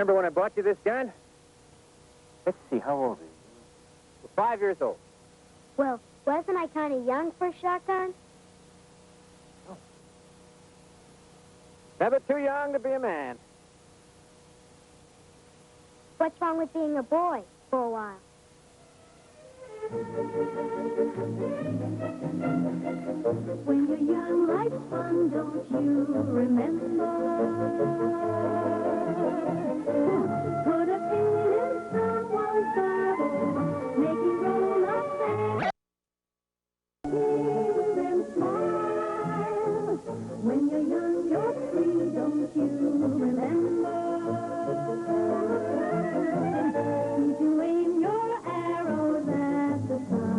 Remember when I bought you this gun? Let's see, how old are you? Well, 5 years old. Well, wasn't I kind of young for a shotgun? Oh. Never too young to be a man. What's wrong with being a boy for a while? When you're young, life's fun, don't you remember? Put a pin in someone's Bible, making grown-ups happy. Hear them smile. When you're young, you're free, don't you remember? To aim your arrows at the sun.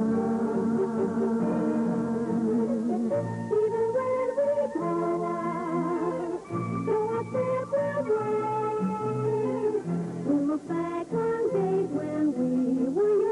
Even when we grow up, though our step will break, we'll look back on days when we were young.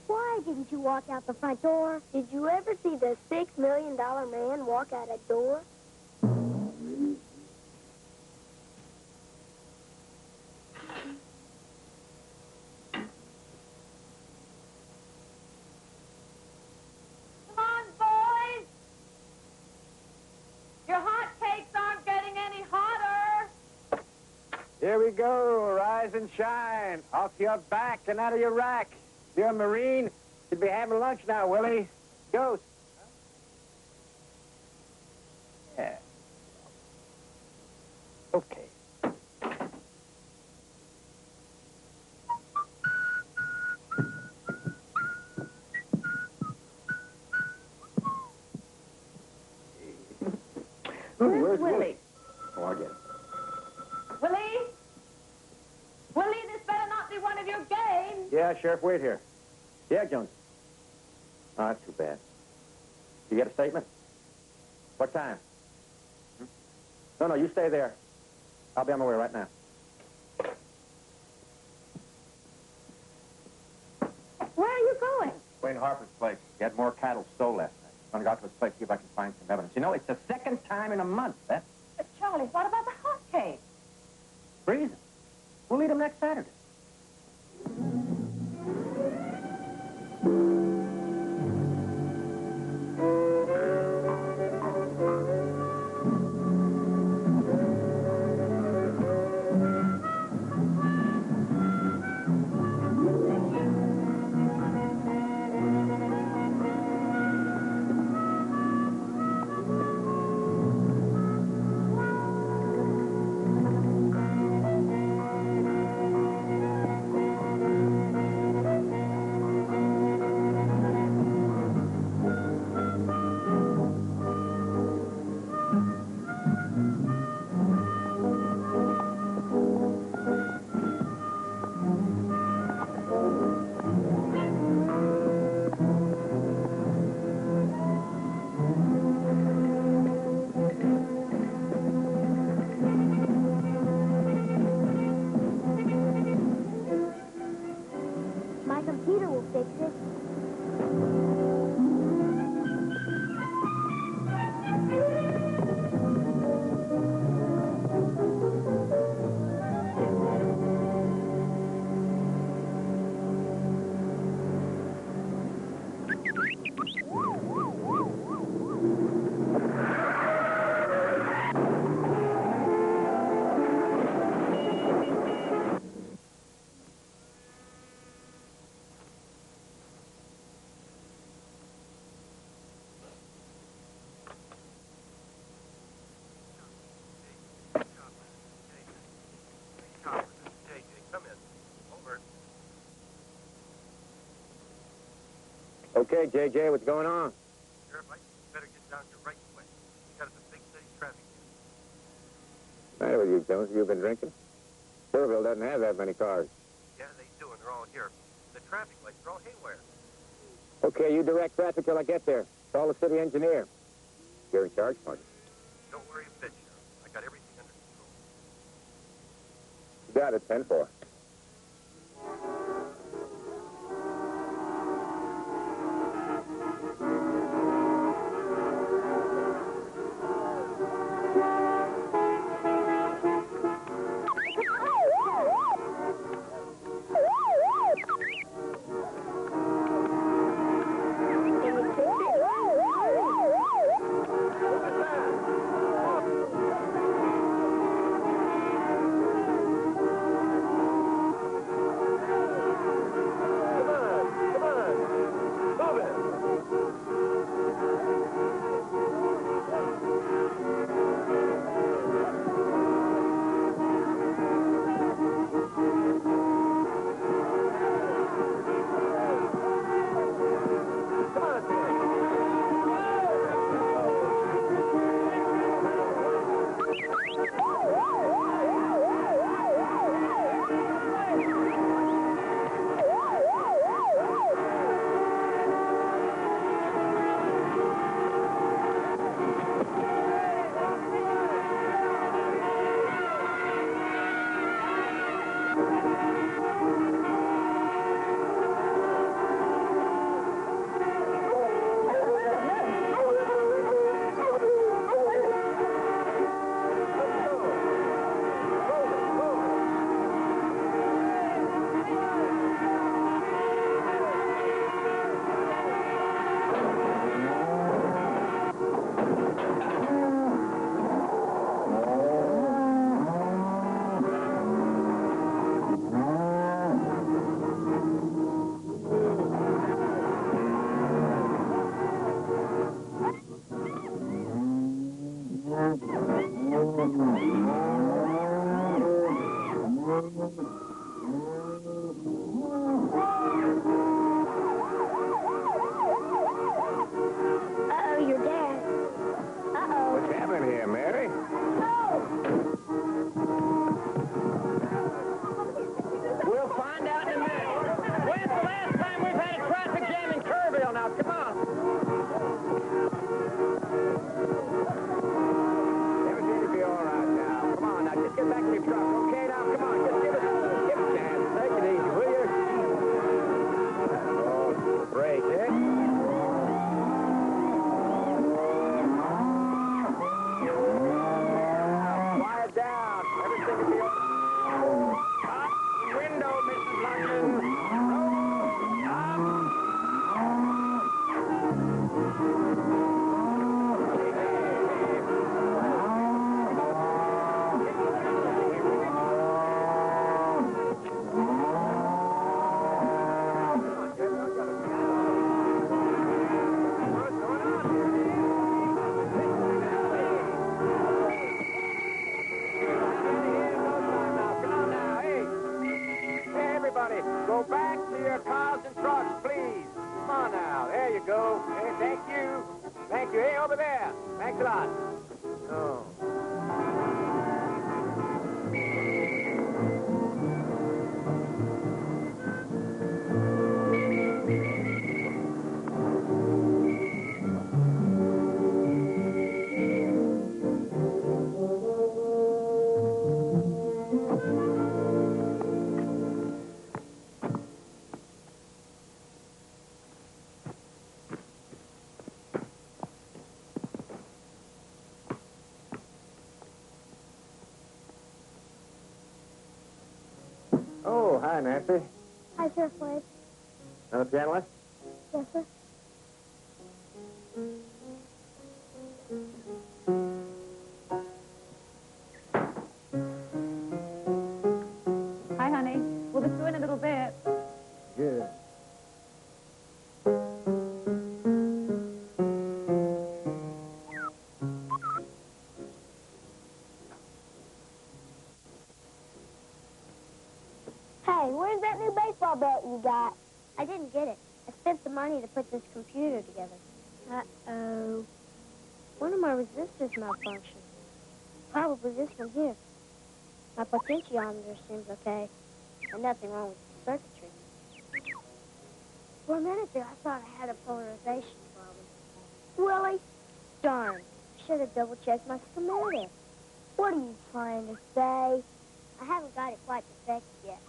Why didn't you walk out the front door? Did you ever see the $6 million man walk out a door? Come on, boys! Your hot cakes aren't getting any hotter. Here we go, rise and shine. Off your back and out of your rack. You're a Marine. You'd be having lunch now, Willie. Ghost. Yeah. Okay. Where's Willie? Oh, I'll get it. Willie? Willie, this better not be one of your games. Yeah, Sheriff, wait here. Yeah, Jones. Oh, that's too bad. You get a statement? What time? No, you stay there. I'll be on my way right now. Where are you going? Wayne Harper's place. He had more cattle stole last night. I'm going to go out to his place, see if I can find some evidence. You know, it's the second time in a month, Beth. But, Charlie, what about the hot cake? Freeze 'em. We'll eat 'em next Saturday. Okay, JJ, what's going on? Sheriff, I think you better get down here right quick. We got a big city traffic. What's the matter with you, Jones? You been drinking? Kerrville doesn't have that many cars. Yeah, they do, and they're all here. The traffic lights are all haywire. Okay, you direct traffic till I get there. Call the city engineer. You're in charge, Marty. Don't worry a bit, Sheriff. I got everything under control. You got it, 10-4. Uh-oh, your dad. Uh-oh. What's happening here, Mary? We'll find out in a minute. When's the last time we've had a traffic jam in Kerrville? Now, come on. Everything will be all right now. Come on, now, just get back to your truck. Okay, now, come on. Just give it a chance. Take it easy, will you? Oh, break, eh? Quiet down. Everything will be all right. Up window, Mrs. London. Up. Everybody, go back to your cars and trucks, please. Come on now. There you go. Hey, thank you. Thank you. Hey, over there. Thanks a lot. Oh. Oh, hi, Nancy. Hi, Sheriff Wade. Another piano lesson? Yes, sir. Hi, honey. We'll be through in a little bit. Good. Hey, where's that new baseball bat you got? I didn't get it. I spent the money to put this computer together. Uh-oh. One of my resistors malfunctioned. Probably this one here. My potentiometer seems okay, and nothing wrong with the circuitry. For a minute there, I thought I had a polarization problem. Willie? Darn. Should have double-checked my schematic. What are you trying to say? I haven't got it quite perfected yet.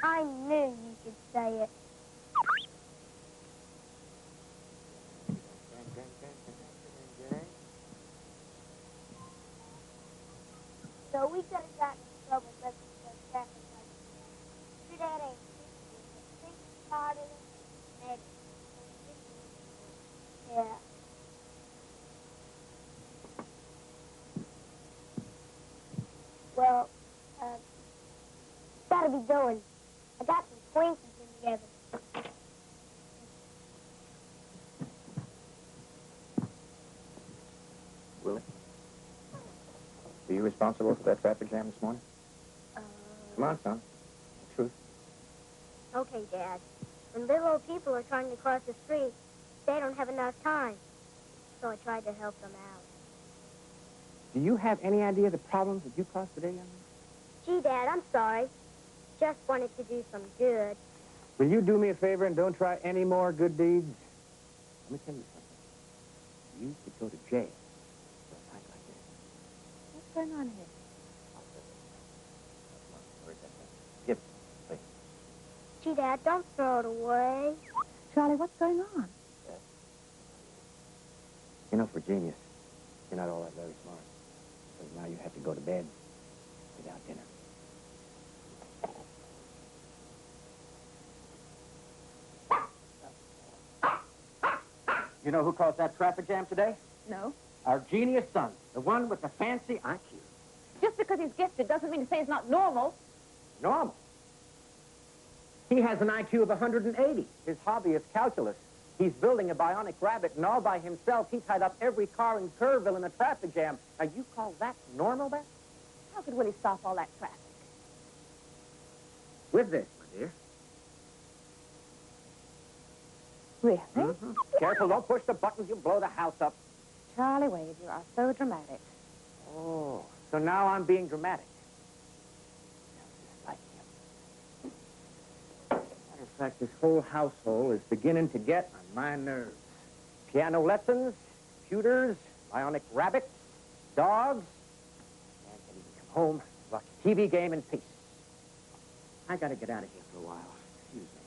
I knew you could say it. So we could have gotten in trouble with the traffic lights. Your dad ain't think harder than maybe. Yeah. Well, gotta be going. I got some Twinkies in the oven. Willie? Are you responsible for that traffic jam this morning? Come on, son. The truth. Okay, Dad. When little old people are trying to cross the street, they don't have enough time. So I tried to help them out. Do you have any idea of the problems that you caused today, young man? Gee, Dad, I'm sorry. Just wanted to do some good. Will you do me a favor and don't try any more good deeds? Let me tell you something. You could go to jail for a fight like this. What's going on here? Where's that thing? Give it, please. Gee, Dad, don't throw it away. Charlie, what's going on? You know, for genius, you're not all that very smart. So now you have to go to bed without dinner. You know who caused that traffic jam today? No. Our genius son, the one with the fancy IQ. Just because he's gifted doesn't mean to say he's not normal. Normal. He has an IQ of 180. His hobby is calculus. He's building a bionic rabbit, and all by himself, he tied up every car in Kerrville in a traffic jam. Now, you call that normal, Beth? How could Willie stop all that traffic? With this, my dear. Really? Mm-hmm. Careful, don't push the buttons. You'll blow the house up. Charlie Wade, you are so dramatic. Oh, so now I'm being dramatic. Just like him. Matter of fact, this whole household is beginning to get on my nerves. Piano lessons, computers, bionic rabbits, dogs. And can even come home and watch a TV game in peace. I gotta get out of here for a while. Excuse me.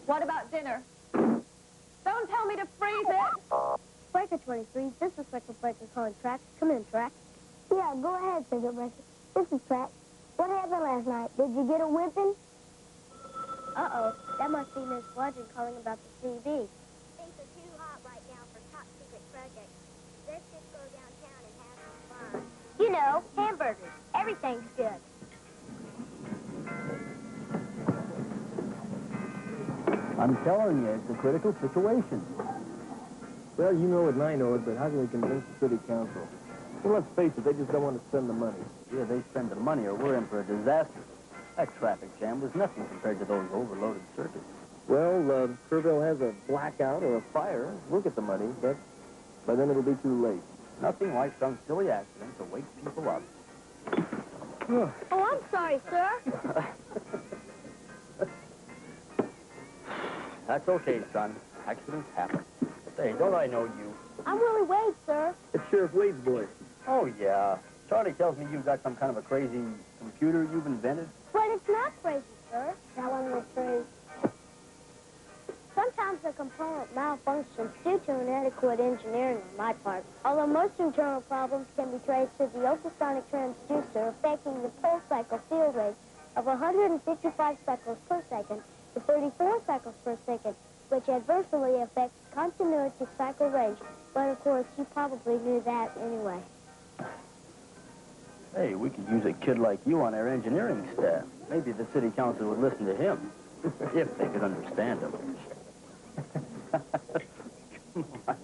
What about dinner? Don't tell me to freeze it. Breaker 23, this is Circuit Breaker calling Track. Come in, Track. Yeah, go ahead, Circuit Breaker. This is Track. What happened last night? Did you get a whipping? Uh-oh, that must be Miss Bludgeon calling about the CB. Things are too hot right now for top secret projects. Let's just go downtown and have some fun. You know, hamburgers. Everything's good. I'm telling you, it's a critical situation. Well, you know it and I know it, but how can we convince the city council? Well, let's face it, they just don't want to spend the money. Yeah, they spend the money or we're in for a disaster. That traffic jam was nothing compared to those overloaded circuits. Well, Kerrville has a blackout or a fire. We'll get the money, but by then it'll be too late. Nothing like some silly accident to wake people up. Oh, I'm sorry, sir. That's okay, son. Accidents happen. Say, don't I know you? I'm Willie Wade, sir. It's Sheriff Wade's boy. Oh, yeah. Charlie tells me you've got some kind of a crazy computer you've invented. But it's not crazy, sir. Telling the truth. Sometimes the component malfunctions due to inadequate engineering on my part. Although most internal problems can be traced to the ultrasonic transducer affecting the pulse cycle field rate of 155 cycles per second to 34 cycles per second, which adversely affects continuity cycle range. But of course, you probably knew that anyway. Hey, we could use a kid like you on our engineering staff. Maybe the city council would listen to him, if they could understand him. Come on.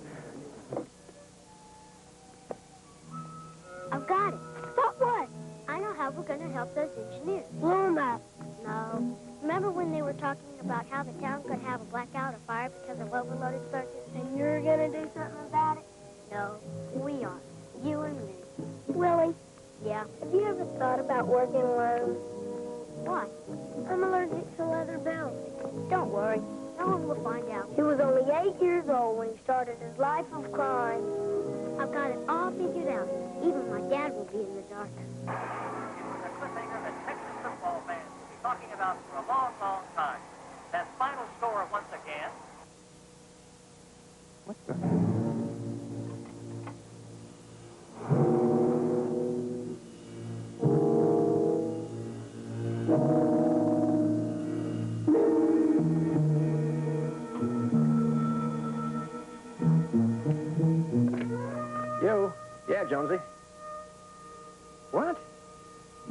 I've got it. But what? I know how we're going to help those engineers. Blow them up. No. Remember when they were talking about how the town could have a blackout or fire because of overloaded circuits? And you're gonna do something about it? No, we are. You and me. Willie? Yeah? Have you ever thought about working alone? Why? I'm allergic to leather belts. Don't worry. No one will find out. He was only 8 years old when he started his life of crime. I've got it all figured out. Even my dad will be in the dark. A cliffhanger that Texas football fans will be talking about for a long, long time. That final score once again. What the? You? Yeah, Jonesy. What?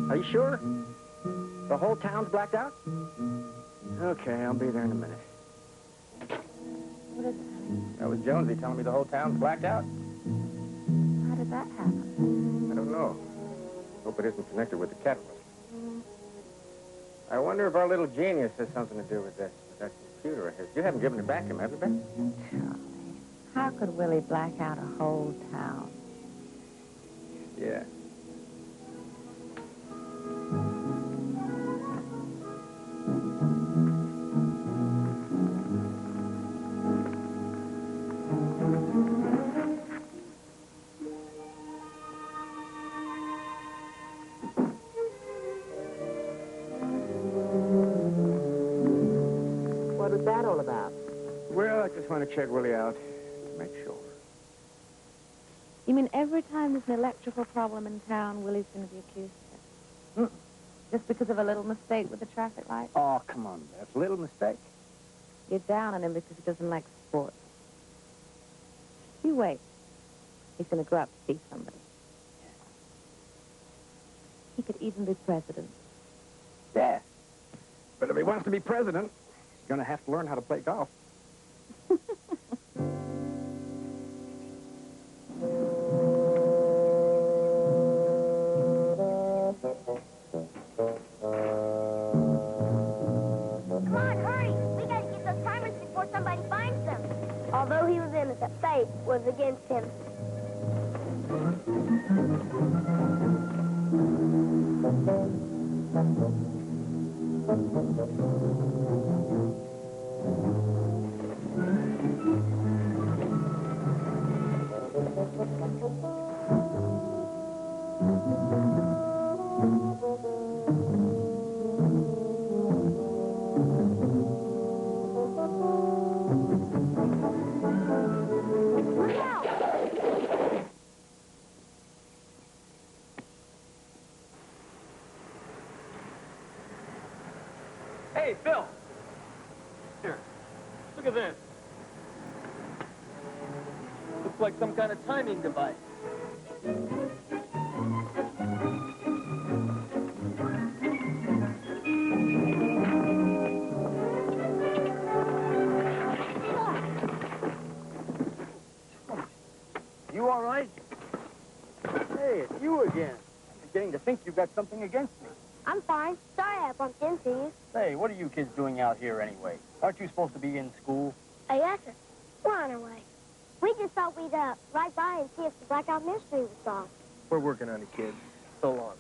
Are you sure? The whole town's blacked out? Okay, I'll be there in a minute. What is it? That was Jonesy telling me the whole town's blacked out. How did that happen? I don't know. Hope it isn't connected with the catalyst. I wonder if our little genius has something to do with this, with that computer of his. You haven't given it back to him, have you, Ben? Charlie, how could Willie black out a whole town? Yeah. What was that all about? Well, I just want to check Willie out. Make sure. You mean every time there's an electrical problem in town, Willie's going to be accused of it? Just because of a little mistake with the traffic light? Oh, come on, Beth. Little mistake. You're down on him because he doesn't like sports. You wait. He's going to grow up to be somebody. He could even be president. Yeah. But if he wants to be president, he's going to have to learn how to play golf. Come on, hurry. We gotta get those timers before somebody finds them. Although he was innocent, fate was against him. Look out! Hey, Phil. Here. Look at this. Looks like some kind of timing device. You all right? Hey, it's you again. I'm beginning to think you've got something against me. I'm fine. Sorry I bumped into you. Say, what are you kids doing out here anyway? Aren't you supposed to be in school? Yes, sir. We're on our way. We just thought we'd ride by and see if the blackout mystery was solved. We're working on it, kid. So long.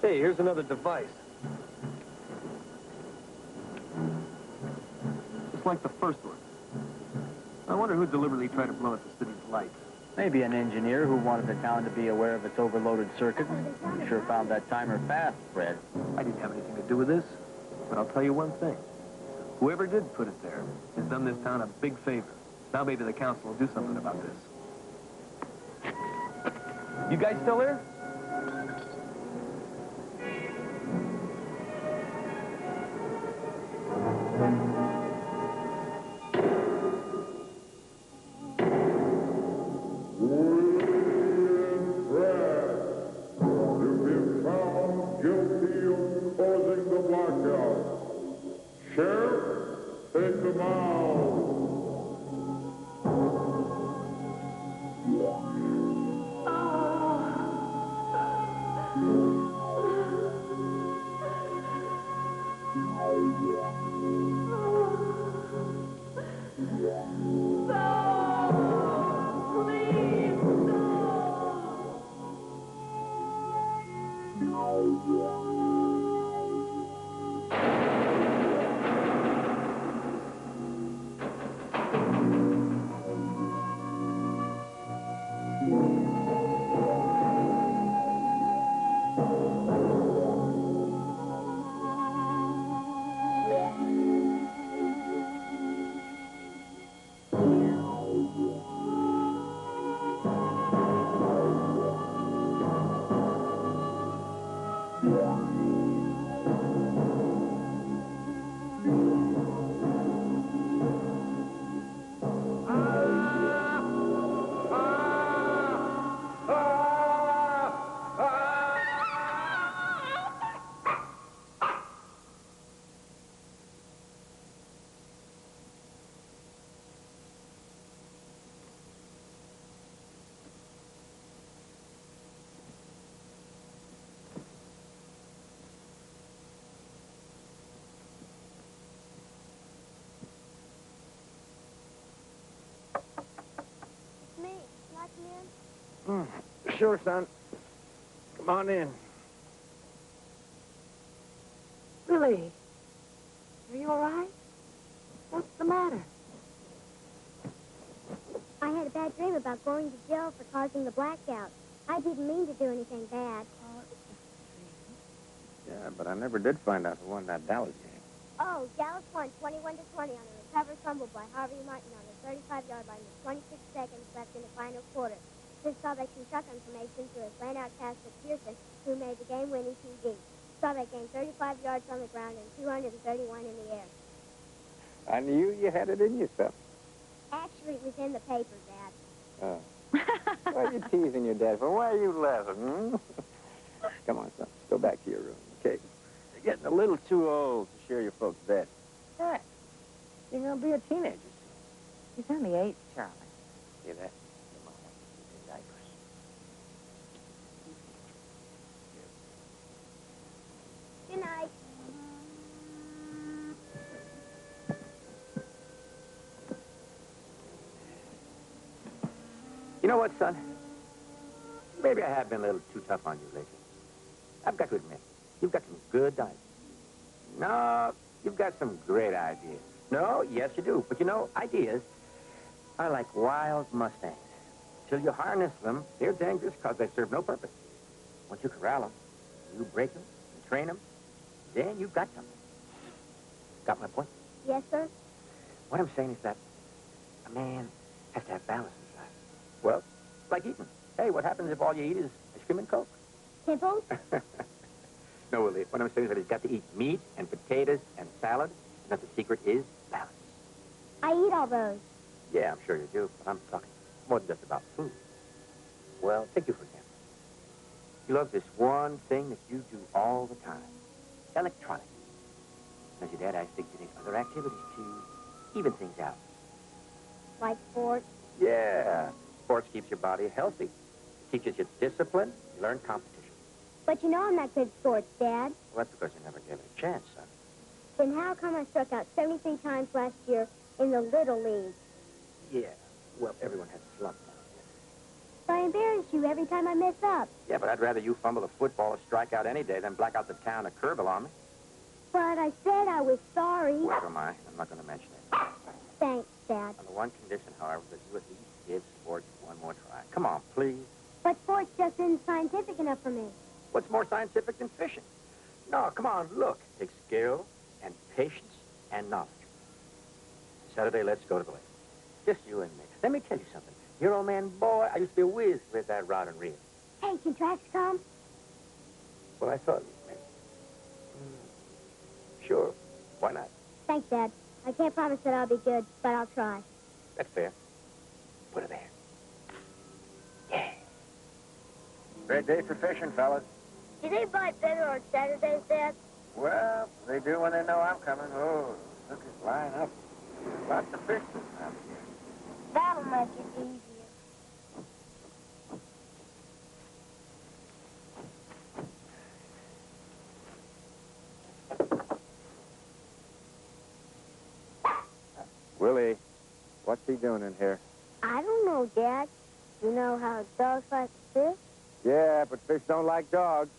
Hey, here's another device. Just like the first one. I wonder who deliberately tried to blow out the city's lights. Maybe an engineer who wanted the town to be aware of its overloaded circuits. You sure found that timer fast, Fred. I didn't have anything to do with this, but I'll tell you one thing. Whoever did put it there has done this town a big favor. Now maybe the council will do something about this. You guys still there? Me. Like me in? Sure, son. Come on in. Willie, are you all right? What's the matter? I had a bad dream about going to jail for causing the blackout. I didn't mean to do anything bad. Oh, it was just a Yeah, but I never did find out who won that Dallas game. Oh, Dallas won 21-20 on a recovered fumble by Harvey Martin on the 35-yard line with 26 seconds left in the final quarter. This Salvation struck on formation to a slant-out pass to Pearson, who made the game-winning TD. Salvation gained 35 yards on the ground and 231 in the air. I knew you had it in you, son. Actually, it was in the paper, Dad. Oh. Why are you teasing your dad for? Why are you laughing, Come on, son. Let's go back to your room, okay? You're getting a little too old to share your folks' bed. Hey, You're going to be a teenager soon. he's only 8, Charlie. See that? Your mom wants to keep your diapers. Good night. You know what, son? Maybe I have been a little too tough on you lately. I've got to admit, you've got some good ideas. No, you've got some great ideas. No, yes, you do. But you know, ideas are like wild Mustangs. Till you harness them, they're dangerous because they serve no purpose. Once you corral them, you break them and train them, then you've got something. Got my point? Yes, sir? What I'm saying is that a man has to have balance in his life. Well, like eating. Hey, what happens if all you eat is ice cream and Coke? Pimples? No, Willie. What I'm saying is that he's got to eat meat and potatoes and salad, and that the secret is balance. I eat all those. Yeah, I'm sure you do, but I'm talking more than just about food. Well, take you, for example. You love this one thing that you do all the time. Electronics. As your dad, I think you need other activities to even things out. Like sports? Yeah. Sports keeps your body healthy. Teaches you discipline. You learn competition. But you know I'm not good at sports, Dad. Well, that's because you never gave it a chance, son. Then how come I struck out 73 times last year in the Little League? Yeah. Well, everyone has a slump now. So I embarrass you every time I mess up. Yeah, but I'd rather you fumble a football or strike out any day than black out the town of Kerrville on me. But I said I was sorry. Well, am I? I'm not going to mention it. Thanks, Dad. On the one condition, however, that you at least give sports one more try. Come on, please. But sports just isn't scientific enough for me. What's more scientific than fishing? No, come on, look. It takes skill and patience and knowledge. Saturday, let's go to the lake. Just you and me. Let me tell you something. Your old man, boy, I used to be a whiz with that rod and reel. Hey, can Trax come? Well, I thought, sure, why not? Thanks, Dad. I can't promise that I'll be good, but I'll try. That's fair. Put her there. Yeah. Great day for fishing, fellas. Do they bite better on Saturdays, Dad? Well, they do when they know I'm coming. Oh, look at line up. Lots of fish this time of year. That'll make it easier. Willie, what's he doing in here? I don't know, Dad. You know how dogs like to fish? Yeah, but fish don't like dogs.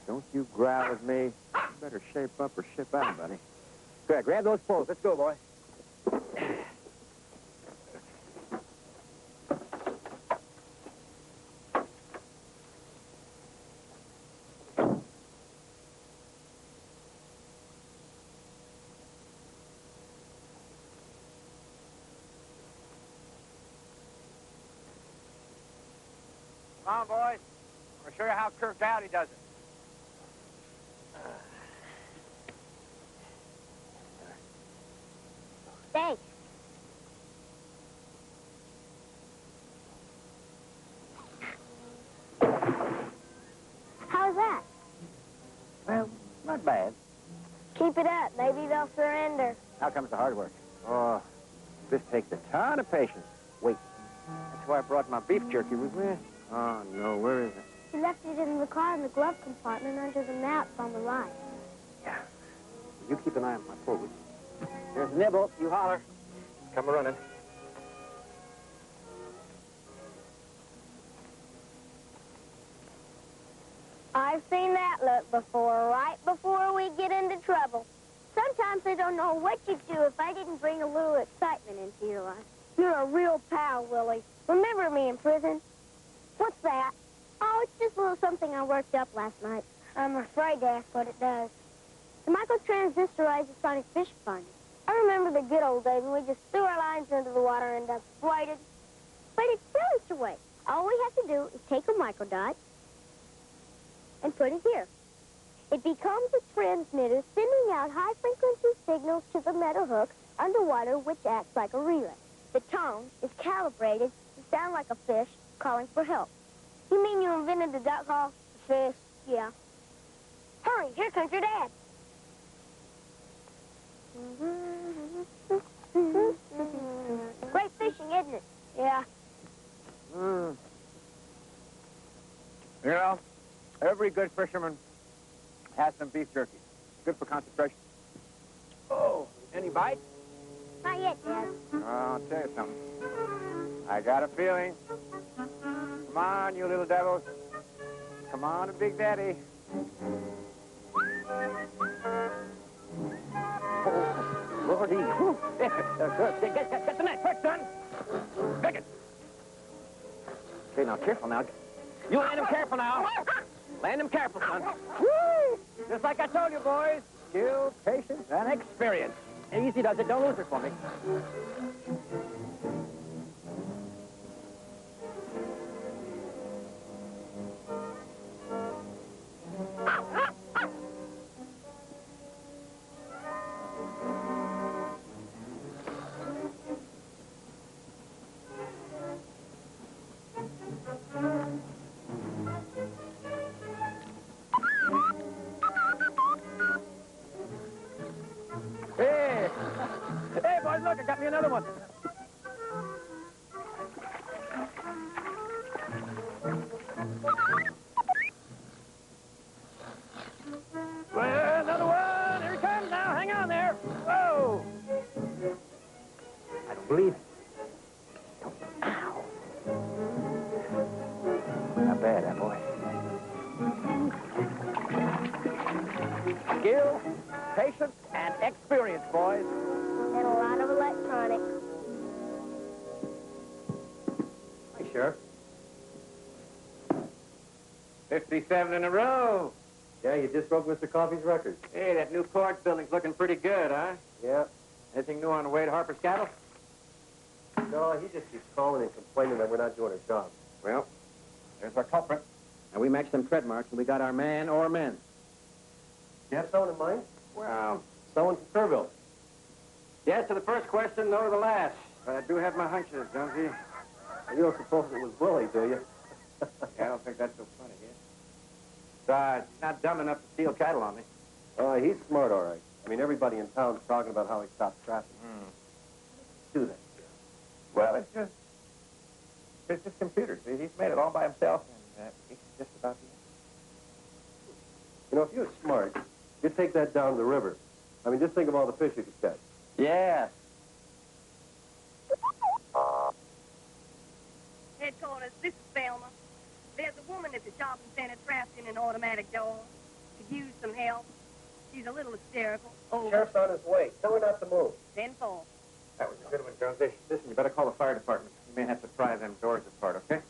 Don't you growl at me. You better shape up or ship out, buddy. Good, grab those poles. Let's go, boy. Come on, boys. I'll show you how curved out he does it. Thanks. How's that? Well, not bad. Keep it up. Maybe they'll surrender. Now comes the hard work. Oh, this takes a ton of patience. Wait. That's why I brought my beef jerky with me. Oh, no, where is it? You left it in the car in the glove compartment under the maps on the right. Yeah. You keep an eye on my forward. There's Nibble. You holler. Come running. I've seen that look before, right before we get into trouble. Sometimes I don't know what you'd do if I didn't bring a little excitement into your life. You're a real pal, Willie. Remember me in prison? What's that? Oh, it's just a little something I worked up last night. I'm afraid to ask what it does. The microtransistorizer sonic fish finder. I remember the good old days when we just threw our lines into the water and waited. Waited brilliant away. All we have to do is take a microdot and put it here. It becomes a transmitter sending out high-frequency signals to the metal hook underwater, which acts like a relay. The tone is calibrated to sound like a fish calling for help. You mean you invented the duck call? The fish? Yeah. Hurry, here comes your dad. Great fishing, isn't it? Yeah. You know, every good fisherman has some beef jerky. Good for concentration. Oh, any bites? Not yet, Dad. I'll tell you something. I got a feeling. Come on, you little devils. Come on, Big Daddy. Oh, Lordy. Get the net, quick, son. Pick it. Okay, now, careful now. You land him careful now. Land him careful, son. Woo! Just like I told you, boys. Skill, patience, and experience. Easy does it. Don't lose it for me. Hey, boys, look, I got me another one. Well, another one. Here he comes now. Hang on there. Whoa. I don't believe it. Ow. Not bad, that boy. Skill, patience, and experience, boys. And a lot of electronics. Hey, Sheriff. 57 in a row. Yeah, you just broke Mr. Coffey's record. Hey, that new court building's looking pretty good, huh? Yeah. Anything new on the way to Harper's cattle? No, he just keeps calling and complaining that we're not doing our job. Well, there's our culprit. And we matched them tread marks, and we got our man or men. You have someone in mind? Well, Someone from Kerrville. yes to the first question, no to the last. But I do have my hunches, don't you? You don't suppose it was Willie, do you? Yeah, I don't think that's so funny, yeah? Besides, he's not dumb enough to steal cattle on me. He's smart, all right. I mean, everybody in town's talking about how he stopped traffic. Do that. Well, it's just computer. See, he's made it all by himself, and he's just about the You know, if you're smart, you'd take that down the river. I mean, just think of all the fish you could catch. Yeah. Headquarters, this is Velma. There's a woman at the shopping center trapped in an automatic door. Could use some help. She's a little hysterical. Over. Sheriff's on his way. Tell her not to move. 10-4. That was a good one, Jonesy. Listen, you better call the fire department. You may have to pry them doors apart, okay?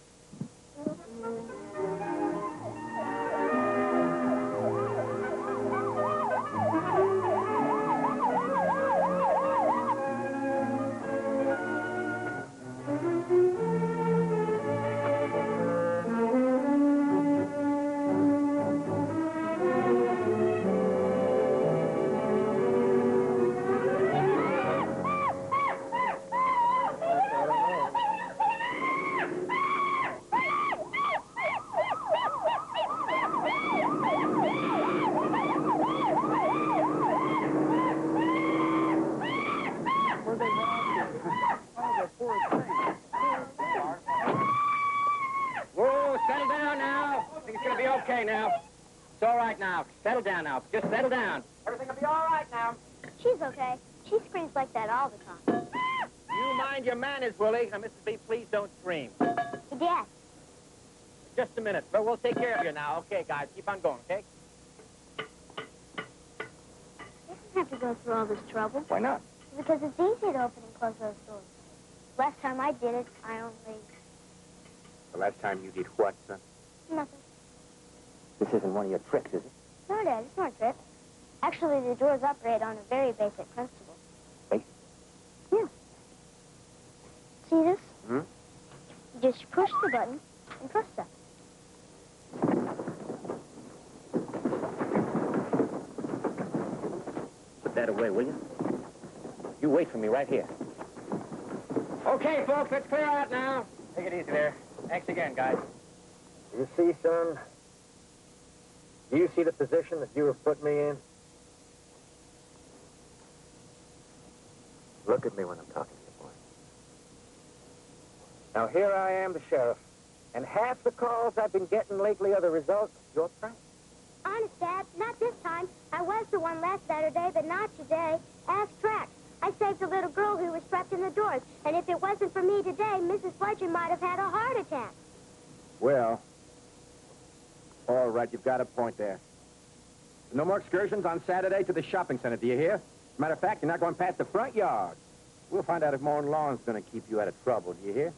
Whoa, settle down now. I think it's going to be okay now. It's all right now. Settle down now. Just settle down. Everything will be all right now. She's okay. She screams like that all the time. You mind your manners, Willie. Now, Mrs. B, please don't scream. Dad, Just a minute. But we'll take care of you now. Okay, guys. Keep on going, okay? you don't have to go through all this trouble. Why not? Because it's easy to open and close those doors. Last time I did it, I only... The last time you did what, son? Nothing. This isn't one of your tricks, is it? No, Dad, it's not a trick. Actually, the doors operate on a very basic principle. Basic? Yeah. See this? Hmm? You just push the button and press that. Put that away, will you? You wait for me right here. Okay, folks, let's clear out now. Take it easy there. Thanks again, guys. You see, son? Do you see the position that you have put me in? Look at me when I'm talking to you, boy. Now, here I am, the sheriff, and half the calls I've been getting lately are the result of your prank. Honest, Dad, not this time. I was the one last Saturday, but not today. Ask Track. I saved a little girl who was trapped in the doors, and if it wasn't for me today, Mrs. Fletcher might have had a heart attack. Well, all right, you've got a point there. No more excursions on Saturday to the shopping center, do you hear? Matter of fact, you're not going past the front yard. We'll find out if mowing lawn's going to keep you out of trouble, do you hear?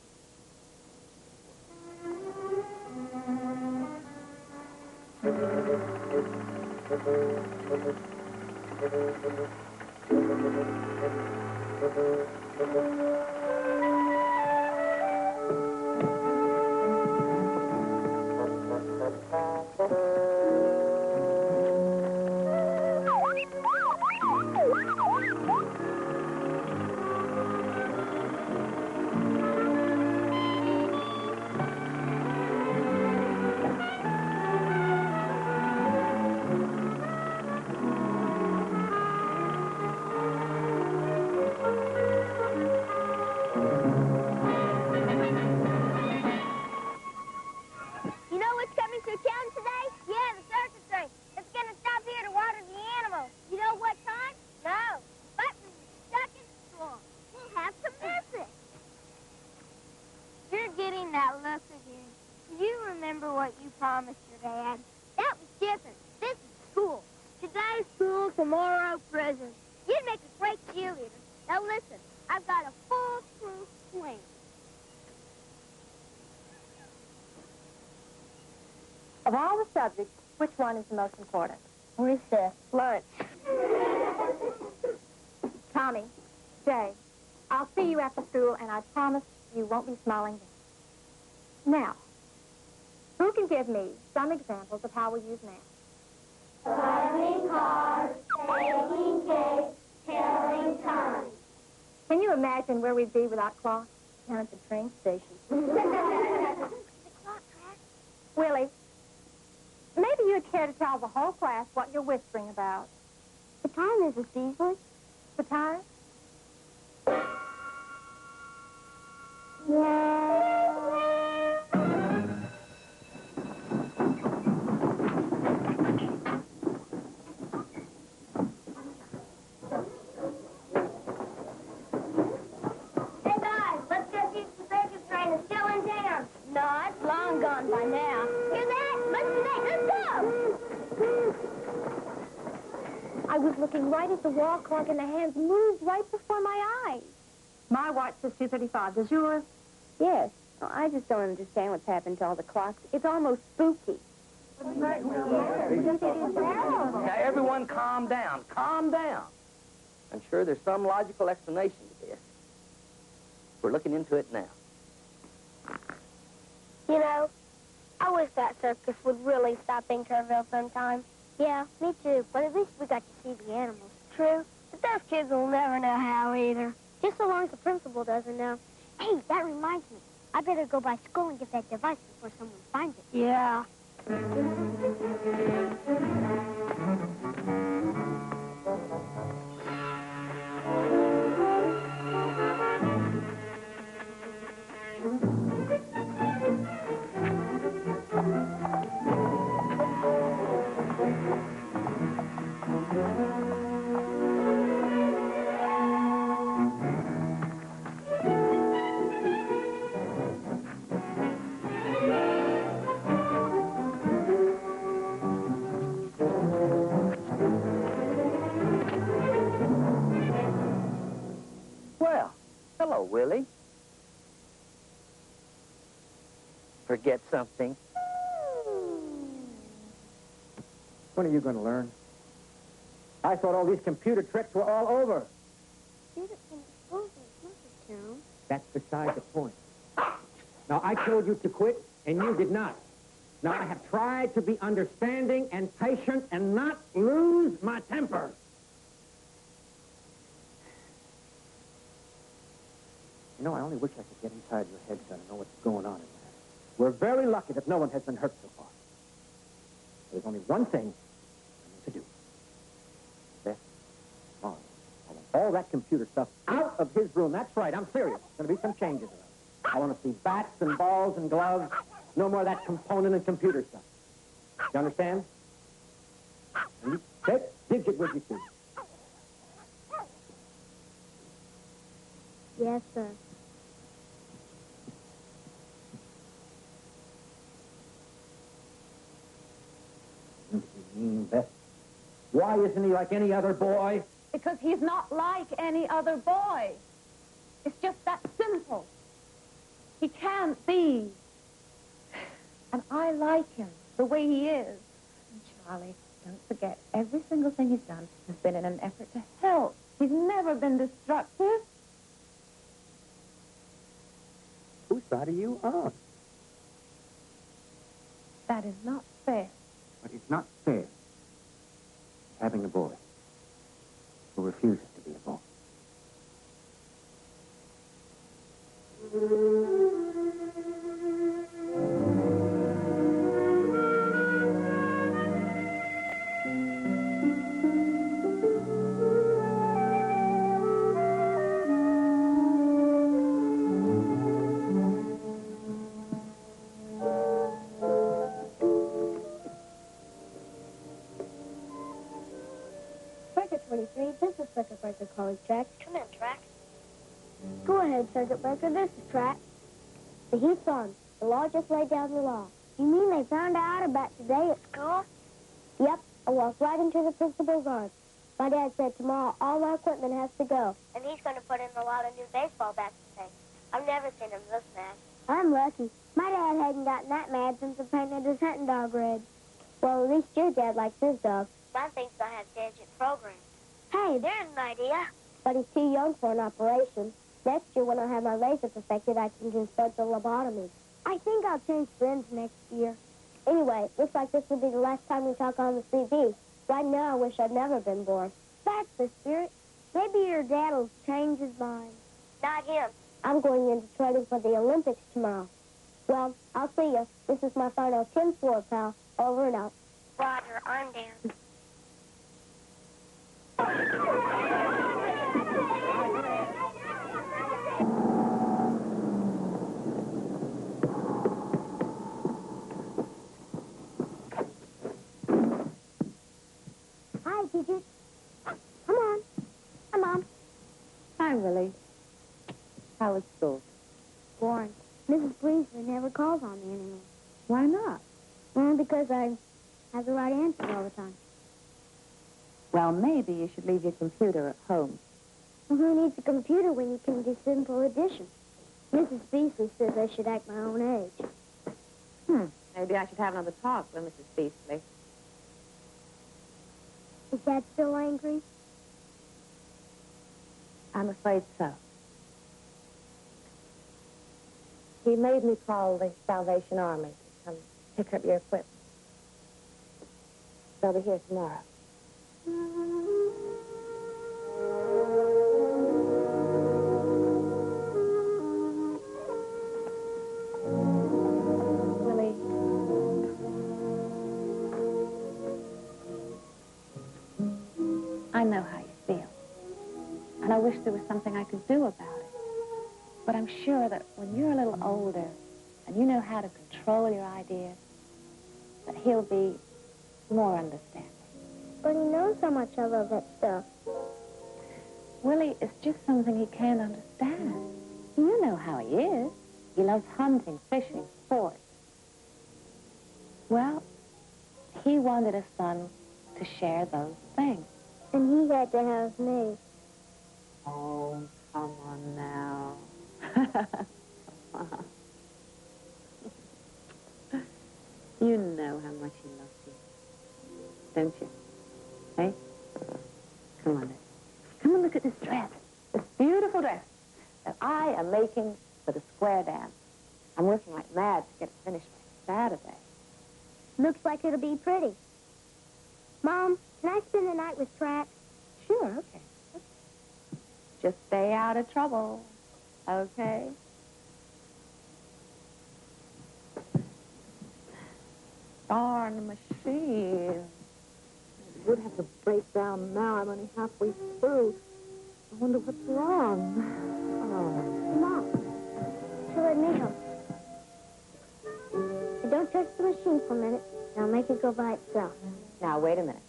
You know what's coming through town today? Yeah, the circus train. It's going to stop here to water the animals. You know what time? No. But when we're stuck in school, we'll have to miss it. You're getting that look again. Do you remember what you promised your dad? That was different. This is school. Today, school, tomorrow, prison. You'd make a great cheerleader. Now listen, I've got a foolproof plan. Of all the subjects, which one is the most important? Recess. Lunch. Tommy, Jay, I'll see you after school, and I promise you won't be smiling then. Now, who can give me some examples of how we use math? Driving cars, baking cakes, telling time. Can you imagine where we'd be without clocks? Down at the train station. The clock track. Willie, maybe you'd care to tell the whole class what you're whispering about. The time is a Beasley. The time? was looking right at the wall clock, and the hands moved right before my eyes. My watch says 2:35. Does yours? Yes. Well, I just don't understand what's happened to all the clocks. It's almost spooky. Now, everyone calm down. Calm down. I'm sure there's some logical explanation to this. We're looking into it now. You know, I wish that circus would really stop in Kerrville sometime. Yeah, me too. But at least we got to see the animals. True. But those kids will never know how either. Just so long as the principal doesn't know. Hey, that reminds me. I better go by school and get that device before someone finds it. Yeah. Well, hello, Willie. Forget something? When are you going to learn? I thought all these computer tricks were all over. That's beside the point. Now, I told you to quit, and you did not. Now, I have tried to be understanding and patient and not lose my temper. You know, I only wish I could get inside your head, son, and know what's going on in there. We're very lucky that no one has been hurt so far. There's only one thing I need to do. Beth, tomorrow, I want all that computer stuff out of his room. That's right, I'm serious. There's going to be some changes. I want to see bats and balls and gloves. No more of that component and computer stuff. You understand? And you take Digit with you, too. Yes, sir. You mean, Beth? Why isn't he like any other boy? Because he's not like any other boy. It's just that simple. He can't be. And I like him the way he is. And Charlie, don't forget, every single thing he's done has been in an effort to help. He's never been destructive. Whose side are you on? That is not fair. But it's not fair having a boy who refuses to be a boy. Circuit 23, this is Circuit Breaker College Track. Come in, Track. Go ahead, Circuit Breaker, this is Track. The heat's on. The law just laid down the law. You mean they found out about today at school? Yep, I walked right into the principal's arms. My dad said tomorrow all my equipment has to go. And he's going to put in a lot of new baseball bats and things. I've never seen him this mad. I'm lucky. My dad hadn't gotten that mad since I painted his hunting dog red. Well, at least your dad likes his dog. Mine thinks I have Digit programmed. Hey, there's an idea. But he's too young for an operation. Next year, when I have my laser perfected, I can do surgical lobotomy. I think I'll change friends next year. Anyway, looks like this will be the last time we talk on the CD. Right now, I wish I'd never been born. That's the spirit. Maybe your dad will change his mind. Not him. I'm going into training for the Olympics tomorrow. Well, I'll see you. This is my final 10 floor, pal. Over and out. Roger, I'm down. Hi, Digit. Come on. Come on. Hi, Willie. How was school? Boring. Mrs. Breesley never calls on me anymore. Why not? Well, because I have the right answer all the time. Well, maybe you should leave your computer at home. Well, who needs a computer when you can do simple addition? Mrs. Beasley says I should act my own age. Maybe I should have another talk with Mrs. Beasley. Is Dad still angry? I'm afraid so. He made me call the Salvation Army to come pick up your equipment. They'll be here tomorrow. Willie. I know how you feel. And I wish there was something I could do about it. But I'm sure that when you're a little older and you know how to control your ideas, that he'll be more understanding. But he knows how much I love that stuff. Willie, it's just something he can't understand. You know how he is. He loves hunting, fishing, sports. Well, he wanted a son to share those things. And he had to have me. Oh, come on now. You know how much he loves you, don't you? Hey? Come on, then. Come and look at this dress. This beautiful dress that I am making for the square dance. I'm working like mad to get it finished by Saturday. Looks like it'll be pretty. Mom, can I spend the night with Track? Sure, okay. Just stay out of trouble, okay? Darn machine. It would have to break down now. I'm only halfway through. I wonder what's wrong. Oh. Mom, she'll let me help. And don't touch the machine for a minute, and I'll make it go by itself. Now, wait a minute.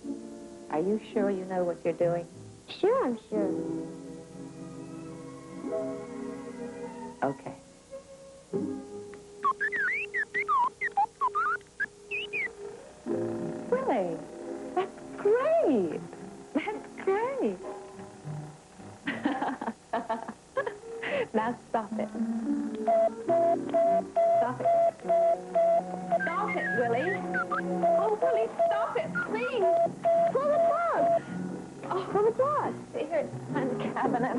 Are you sure you know what you're doing? Sure, I'm sure. Okay. Willie, that's great. That's great. Now stop it. Stop it. Stop it, Willie. Oh, Willie, stop it, please. Pull the plug. Oh, pull the plug. See, here, it's behind the cabinet.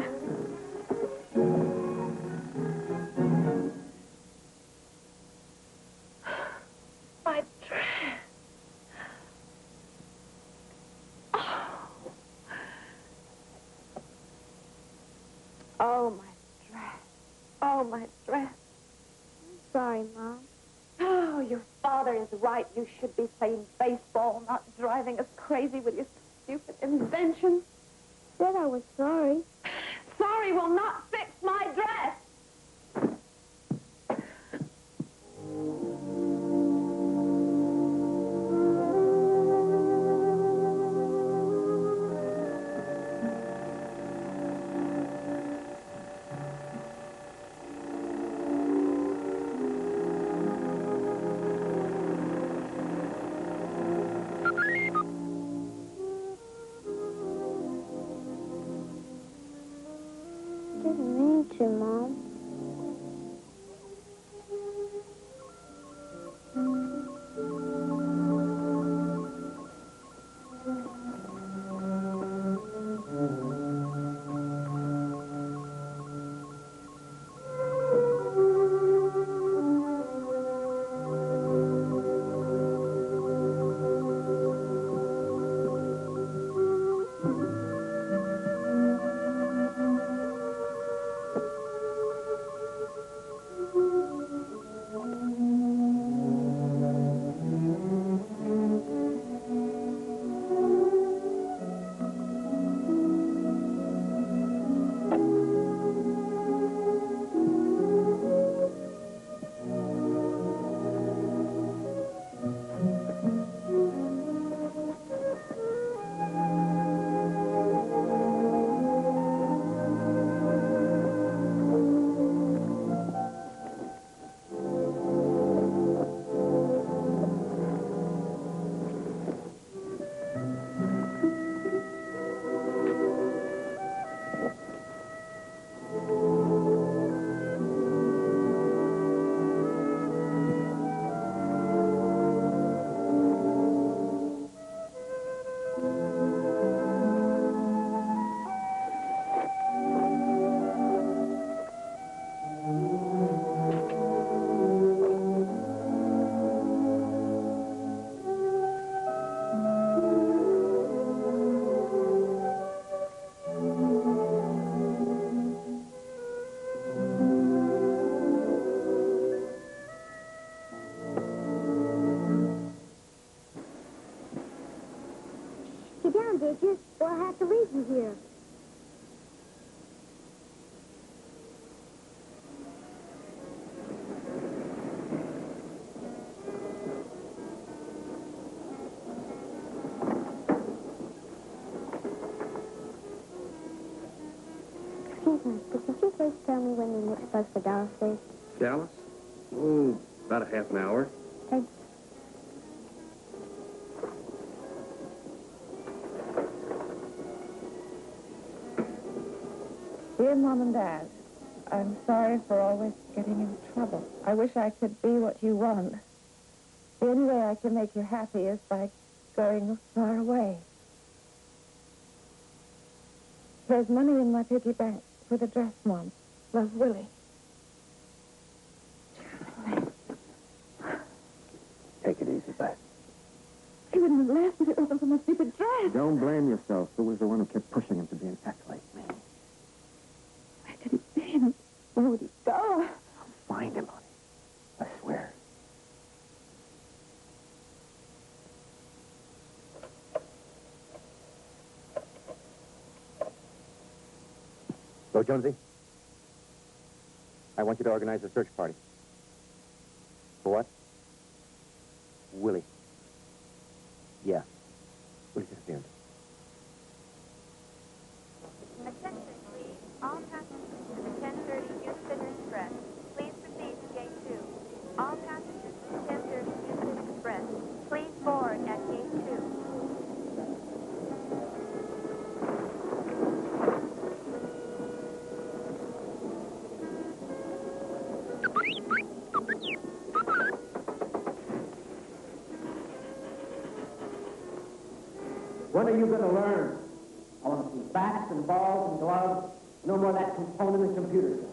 My dress. Oh, my dress. Oh, my dress. I'm sorry, Mom. Oh, your father is right. You should be playing baseball, not driving us crazy with your stupid inventions. Said I was sorry. Sorry will not fix my dress. Didn't mean to, Mom. Midget, or I have to leave you here. Excuse me, but could you please tell me when the next bus for Dallas is? Dallas? Oh, about a half an hour. Thanks. Dear Mom and Dad, I'm sorry for always getting in trouble. I wish I could be what you want. The only way I can make you happy is by going far away. There's money in my piggy bank for the dress, Mom. Love, Willie. Take it easy, Beth. He wouldn't have laughed if it wasn't for my stupid dress. Don't blame yourself. Who was the one who kept pushing him to be an act like me? Where could he be? And where would he go? I'll find him, honey. I swear. Go, Jonesy. I want you to organize a search party. For what? Willie. Yeah. Willie disappeared. Attention, please. All passengers to the 10:30 Houston Express. Please proceed to Gate 2. All passengers to the 10:30 Houston Express. Please board at Gate 2. When are you going to learn? I want to see bats and balls and gloves. No more of that component and computer stuff.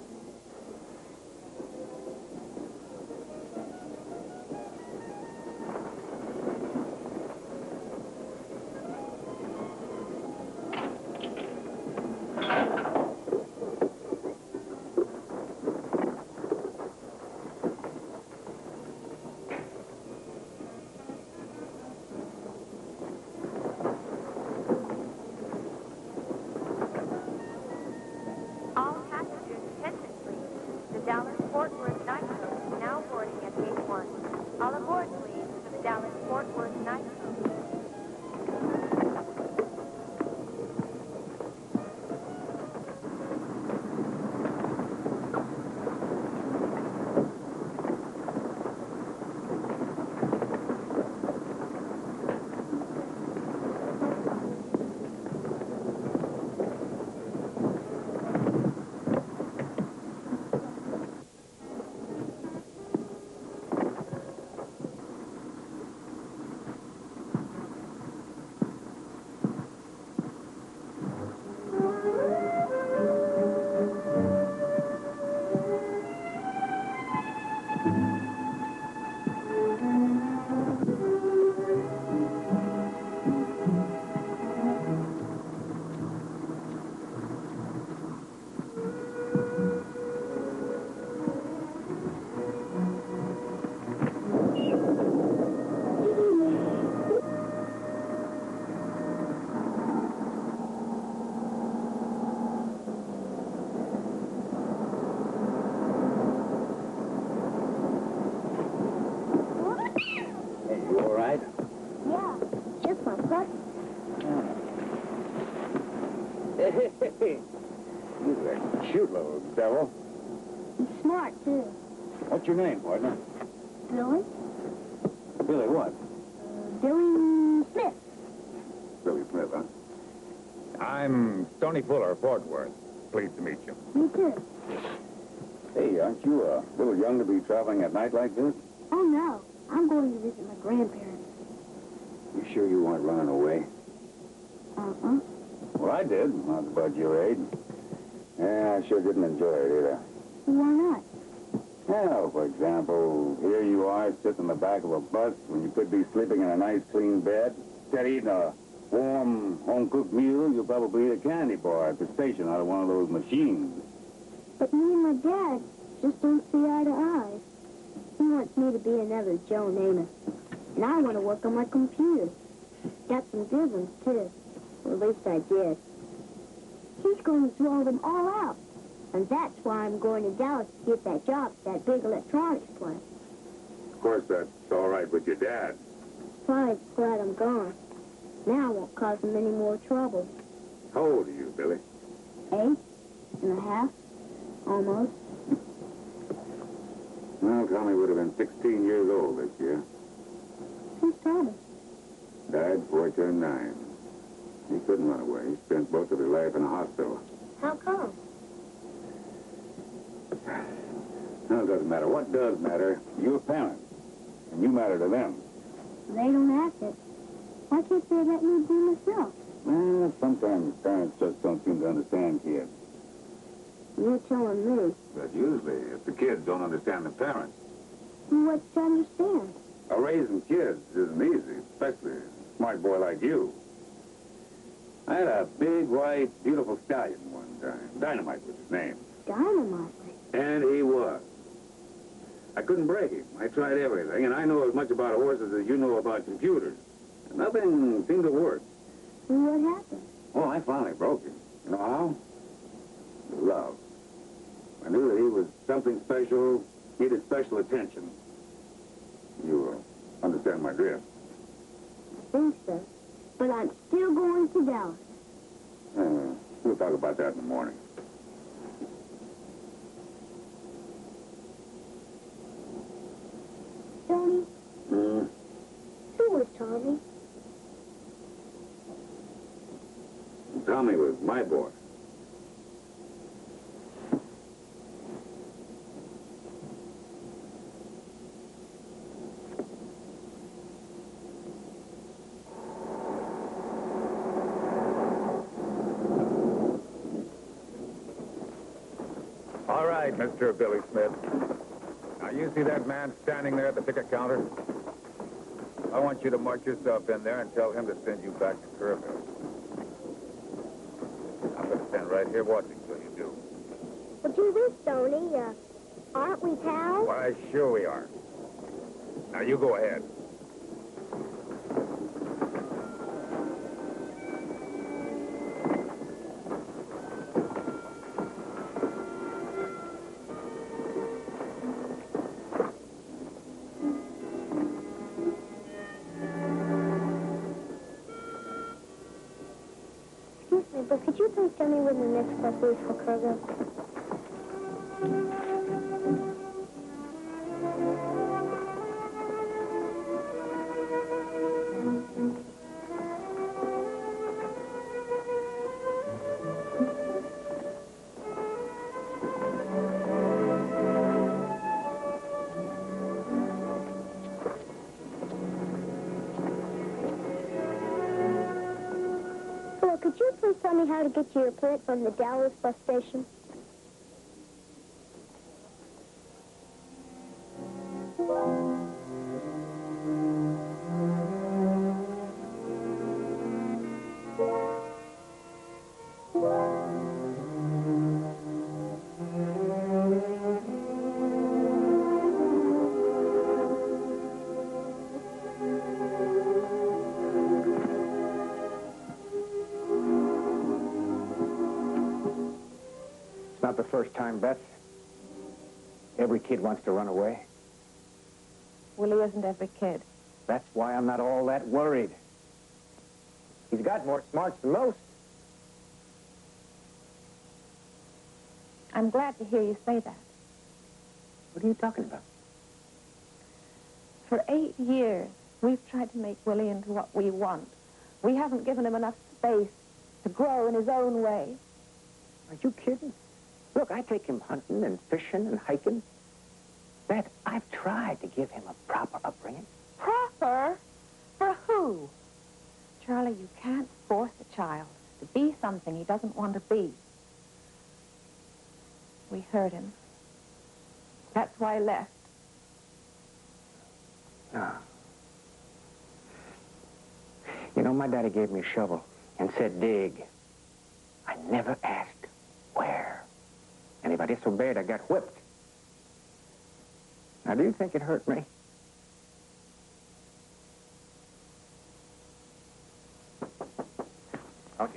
All passengers, attention please. The Dallas-Fort Worth night coach is now boarding at Gate 1. All aboard, please, for the Dallas-Fort Worth night coach. You all right? Yeah, just my butt. Hey, you're a cute little devil. He's smart, too. What's your name, partner? Billy? Billy what? Billy Smith. Billy Smith, huh? I'm Tony Fuller, Fort Worth. Pleased to meet you. Me too. Hey, aren't you a little young to be traveling at night like this? Oh, no. I'm going to visit my grandparents. You sure you weren't running away? Uh-uh. Well, I did, when I was about your age. Yeah, I sure didn't enjoy it either. Why not? Well, for example, here you are sitting in the back of a bus when you could be sleeping in a nice, clean bed. Instead of eating a warm, home-cooked meal, you'll probably eat a candy bar at the station out of one of those machines. But me and my dad just don't see eye to eye. He wants me to be another Joe Namath. And I want to work on my computer. Got some good ones, too. At least I did. She's going to throw them all out. And that's why I'm going to Dallas to get that job at that big electronics plant. Of course, that's all right with your dad. Fine, glad I'm gone. Now I won't cause him any more trouble. How old are you, Billy? 8.5, almost. Well, Tommy would have been 16 years old this year. Who's Tommy? Died before he turned 9. He couldn't run away. He spent most of his life in a hospital. How come? No, it doesn't matter. What does matter? You're parents, and you matter to them. They don't have it. Why can't they let me be myself? Well, sometimes parents just don't seem to understand kids. You're telling me. But usually, if the kids don't understand the parents. What's to understand? Raising kids isn't easy, especially a smart boy like you. I had a big, white, beautiful stallion one time. Dynamite was his name. Dynamite? And he was. I couldn't break him. I tried everything, and I know as much about horses as you know about computers. And nothing seemed to work. What happened? Oh, I finally broke him. You know how? Love. I knew that he was something special, needed special attention. You understand my drift? I think so. But I'm still going to Dallas. We'll talk about that in the morning. Tony? Hmm? Who was Tommy? Tommy was my boy. All right, Mr. Billy Smith. Now, you see that man standing there at the ticket counter? I want you to march yourself in there and tell him to send you back to Kerrville. I'm going to stand right here watching till you do. Well, do this, Tony. Aren't we pals? Why, sure we are. Now, you go ahead. But could you please tell me when the next bus is for Kerrville? Could you please tell me how to get to your plant from the Dallas bus station? Not the first time, Beth. Every kid wants to run away. Willie isn't every kid. That's why I'm not all that worried. He's got more smarts than most. I'm glad to hear you say that. What are you talking about? For 8 years, we've tried to make Willie into what we want. We haven't given him enough space to grow in his own way. Are you kidding? Look, I take him hunting and fishing and hiking. Beth, I've tried to give him a proper upbringing. Proper? For who? Charlie, you can't force a child to be something he doesn't want to be. We hurt him. That's why he left. Ah. You know, my daddy gave me a shovel and said, dig. I never asked where. And if I disobeyed, I got whipped. Now, do you think it hurt me? Okay.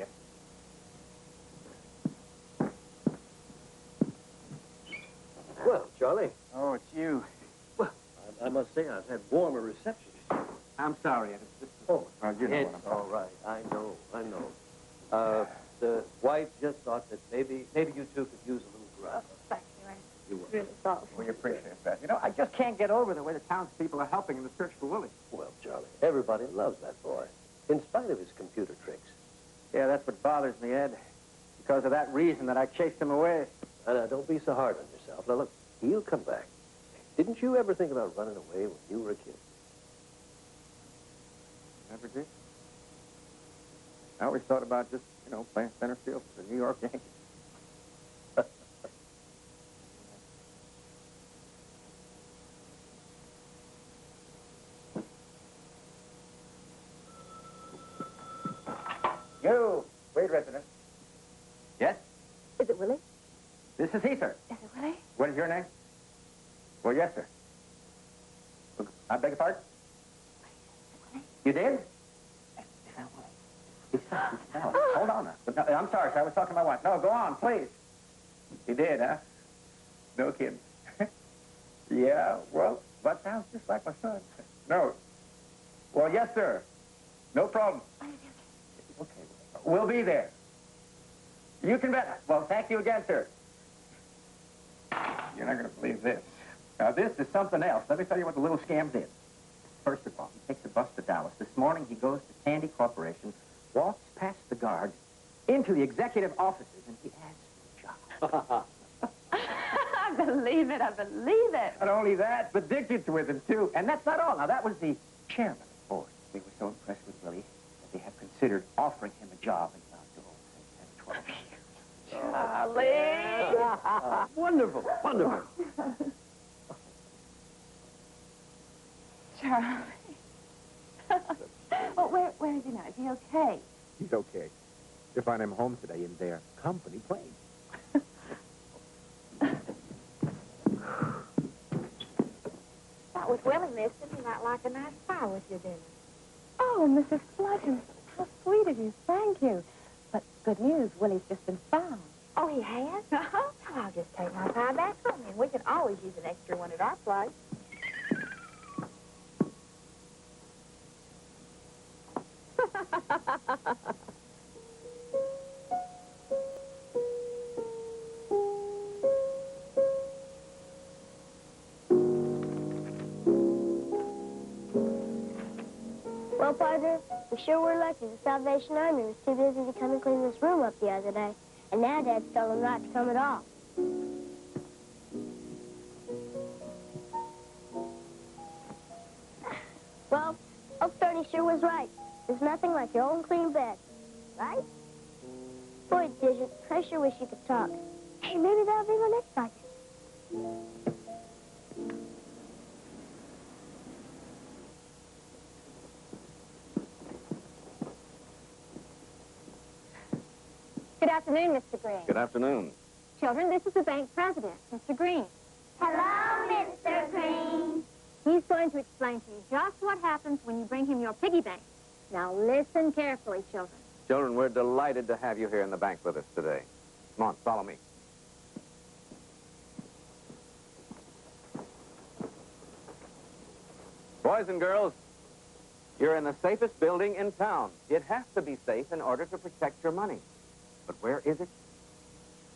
it's you. Well, I must say I've had warmer receptions. I'm sorry. Oh, you know it's what I'm all right. I know. The wife just thought that maybe you two could use a little grub. Thank you. You will. Really thoughtful. We appreciate that. You know, I just can't get over the way the townspeople are helping in the search for Willie. Well, Charlie, everybody loves that boy, in spite of his computer tricks. Yeah, that's what bothers me, Ed. Because of that reason that I chased him away. Now, don't be so hard on yourself. Now, look, he'll come back. Didn't you ever think about running away when you were a kid? Never did. I always thought about just, playing center field for the New York Yankees. You, Wade resident. Yes? Is it Willie? This is he, sir. Is it Willie? What is your name? Well, yes, sir. I beg your pardon? You did? Hold on now. No, I'm sorry, sir. I was talking to my wife. No, go on, please. You did, huh? No kidding. Yeah, well, that sounds just like my son. No. Well, yes, sir. No problem. Okay. We'll be there. You can bet. Well, thank you again, sir. You're not going to believe this. Now, this is something else. Let me tell you what the little scam did. First of all, he takes a bus to Dallas. This morning, he goes to Tandy Corporation, walks past the guard, into the executive offices, and he asks for a job. I believe it. Not only that, but Dick gets with him, too. And that's not all. Now, that was the chairman of the board. We were so impressed with Willie that they have considered offering him a job in about 10, 12 years. Charlie! Wonderful, wonderful. Charlie. Oh, where is he now? Is he okay? He's okay. You'll find him home today in their company plane. That was Willie, mister. You might like a nice pie with your dinner. Oh, Mrs. Fletcher, how sweet of you. Thank you. But good news, Willie's just been found. Oh, he has? Uh-huh. Oh, I'll just take my pie back from him. We can always use an extra one at our place. Well, partner, we sure were lucky. The Salvation Army was too busy to come and clean this room up the other day. And now Dad's told them not to come at all. Well, Oak 30 sure was right. There's nothing like your own clean bed. Right? Boy, Digit, I sure wish you could talk. Hey, maybe that'll be my next project. Good afternoon, Mr. Green. Good afternoon. Children, this is the bank president, Mr. Green. Hello, Mr. Green. He's going to explain to you just what happens when you bring him your piggy bank. Now listen carefully, children. Children, we're delighted to have you here in the bank with us today. Come on, follow me. Boys and girls, you're in the safest building in town. It has to be safe in order to protect your money. But where is it?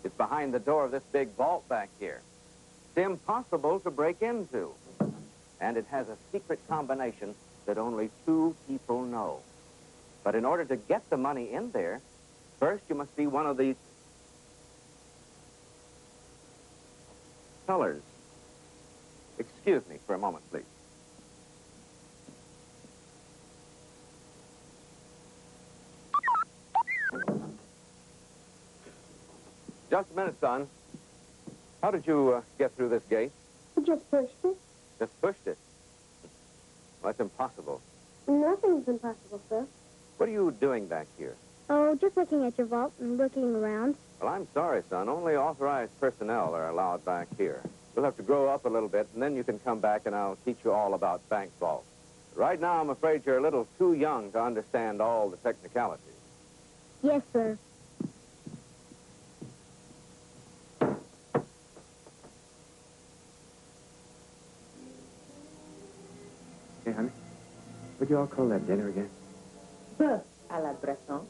It's behind the door of this big vault back here. It's impossible to break into. And it has a secret combination that only 2 people know. But in order to get the money in there, first you must be one of these tellers. Excuse me for a moment, please. Just a minute, son. How did you get through this gate? We just pushed it. Just pushed it. Well, that's impossible. Nothing's impossible, sir. What are you doing back here? Oh, just looking at your vault and looking around. Well, I'm sorry, son. Only authorized personnel are allowed back here. You'll have to grow up a little bit, and then you can come back and I'll teach you all about bank vaults. Right now, I'm afraid you're a little too young to understand all the technicalities. Yes, sir. honey, what'd you all call that dinner again? Bœuf à la Breton.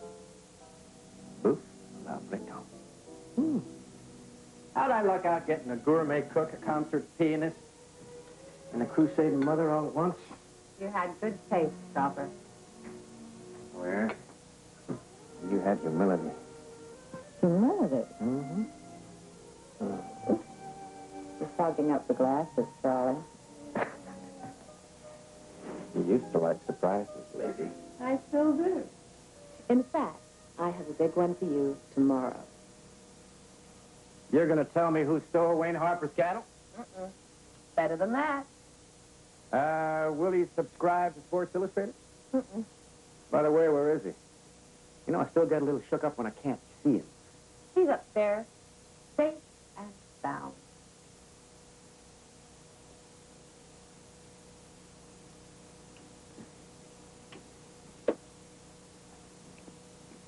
Bœuf à la Breton. How'd I luck out getting a gourmet cook, a concert pianist, and a crusading mother all at once? You had good taste, Stopper. Where? You had humility. Humility? Mm-hmm. You're fogging up the glasses, Charlie. You used to like surprises, lady. I still do. In fact, I have a big one for you tomorrow. You're going to tell me who stole Wayne Harper's cattle? Better than that. Willie subscribed to Sports Illustrated? Mm-mm. By the way, where is he? You know, I still get a little shook up when I can't see him. He's upstairs, safe and sound.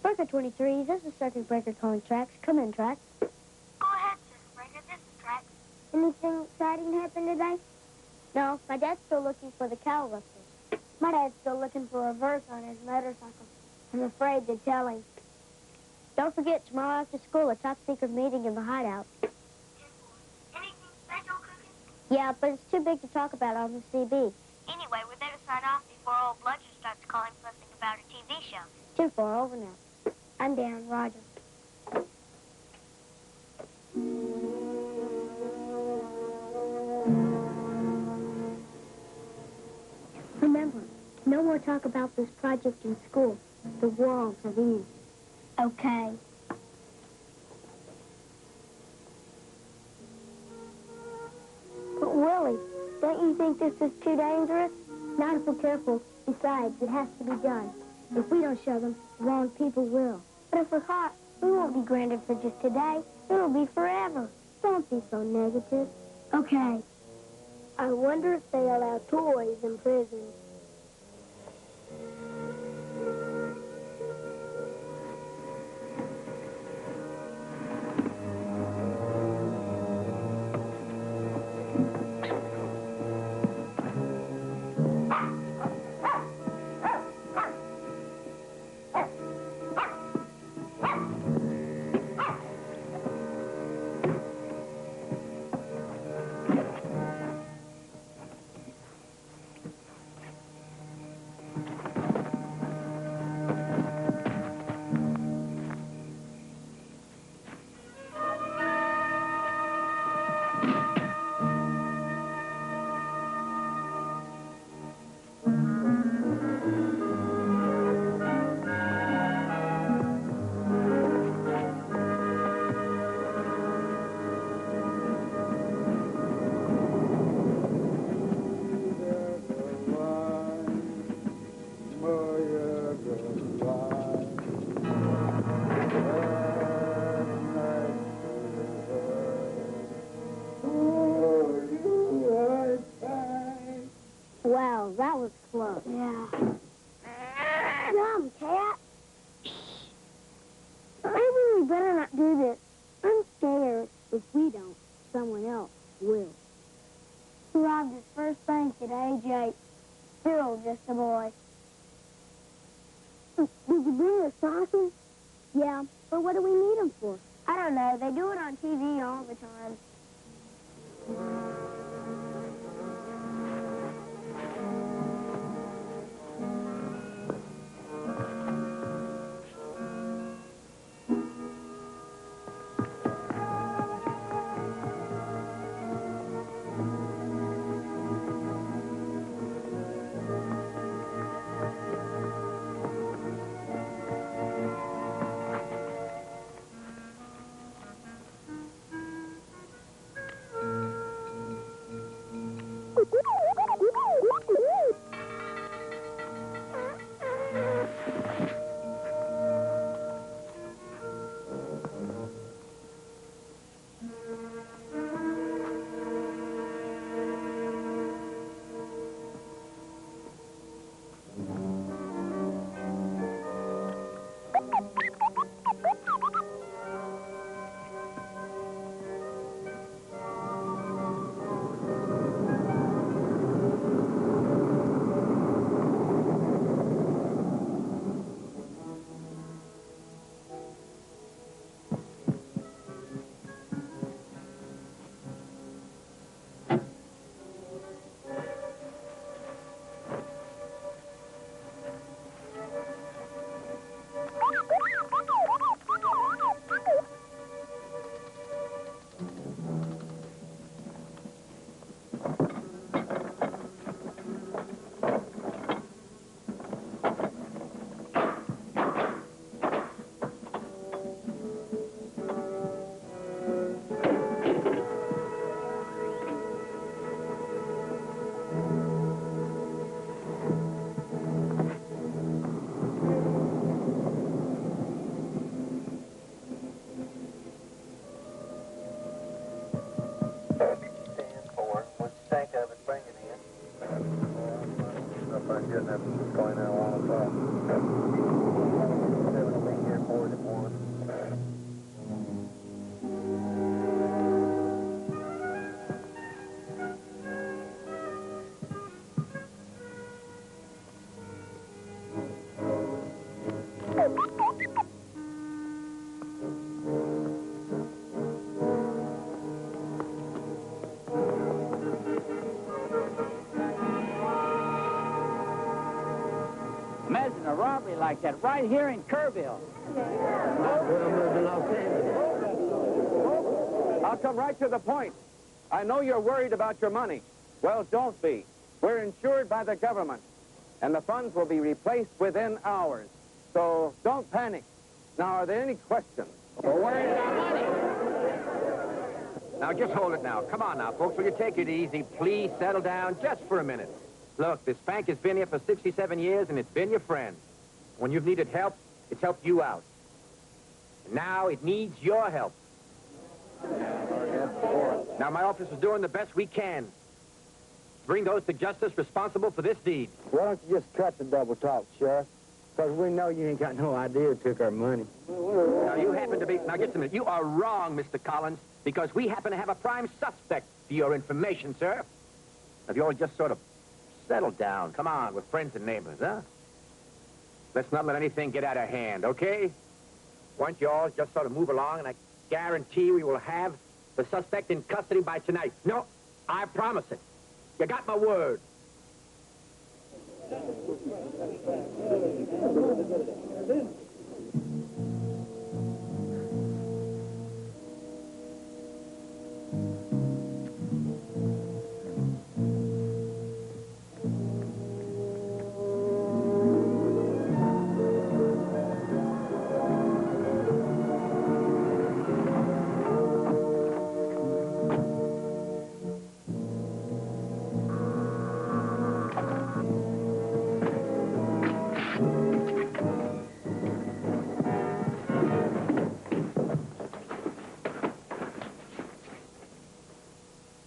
Breaker 23, this is Circuit Breaker calling Tracks. Come in, Tracks. Go ahead, Circuit Breaker. This is Tracks. Anything exciting happened today? No, my dad's still looking for the cow lifters. My dad's still looking for a verse on his motorcycle. I'm afraid to tell him. Don't forget, tomorrow after school, a top-secret meeting in the hideout. Anything special cooking? Yeah, but it's too big to talk about on the CB. Anyway, we better sign off before old Bludger starts calling fussing about a TV show. Too far over now. I'm down, Roger. Remember, no more talk about this project in school. The walls have in. Okay. But Willie, don't you think this is too dangerous? Not if we're careful. Besides, it has to be done. If we don't show them, the wrong people will. But if we're caught, we won't be granted for just today. It'll be forever. Don't be so negative. Okay. I wonder if they allow toys in prison. Wow, that was close. Yeah. Dumb cat. Maybe we better not do this. I'm scared. If we don't, someone else will. He robbed his first bank at age 8. Still just a boy. Did you bring the sauces? Yeah, but what do we need them for? I don't know. They do it on TV all the time. shouldn't have going there all the time. Here for the morning. Imagine a robbery like that right here in Kerrville. I'll come right to the point. I know you're worried about your money. Well, don't be. We're insured by the government, and the funds will be replaced within hours. So don't panic. Now, are there any questions? Well, where is our money? Now, just hold it now. Come on now, folks. Will you take it easy? Please settle down just for a minute. Look, this bank has been here for 67 years, and it's been your friend. When you've needed help, it's helped you out. And now it needs your help. Now, my office is doing the best we can to bring those to justice responsible for this deed. Why don't you just cut the double talk, Sheriff? Because we know you ain't got no idea who took our money. Now, you happen to be... Now, just a minute. You are wrong, Mr. Collins, because we happen to have a prime suspect for your information, sir. If you'll just sort of settle down. Come on, we're friends and neighbors, huh? Let's not let anything get out of hand, okay? Why don't you all just sort of move along, and I guarantee we will have the suspect in custody by tonight. No, I promise it. You got my word.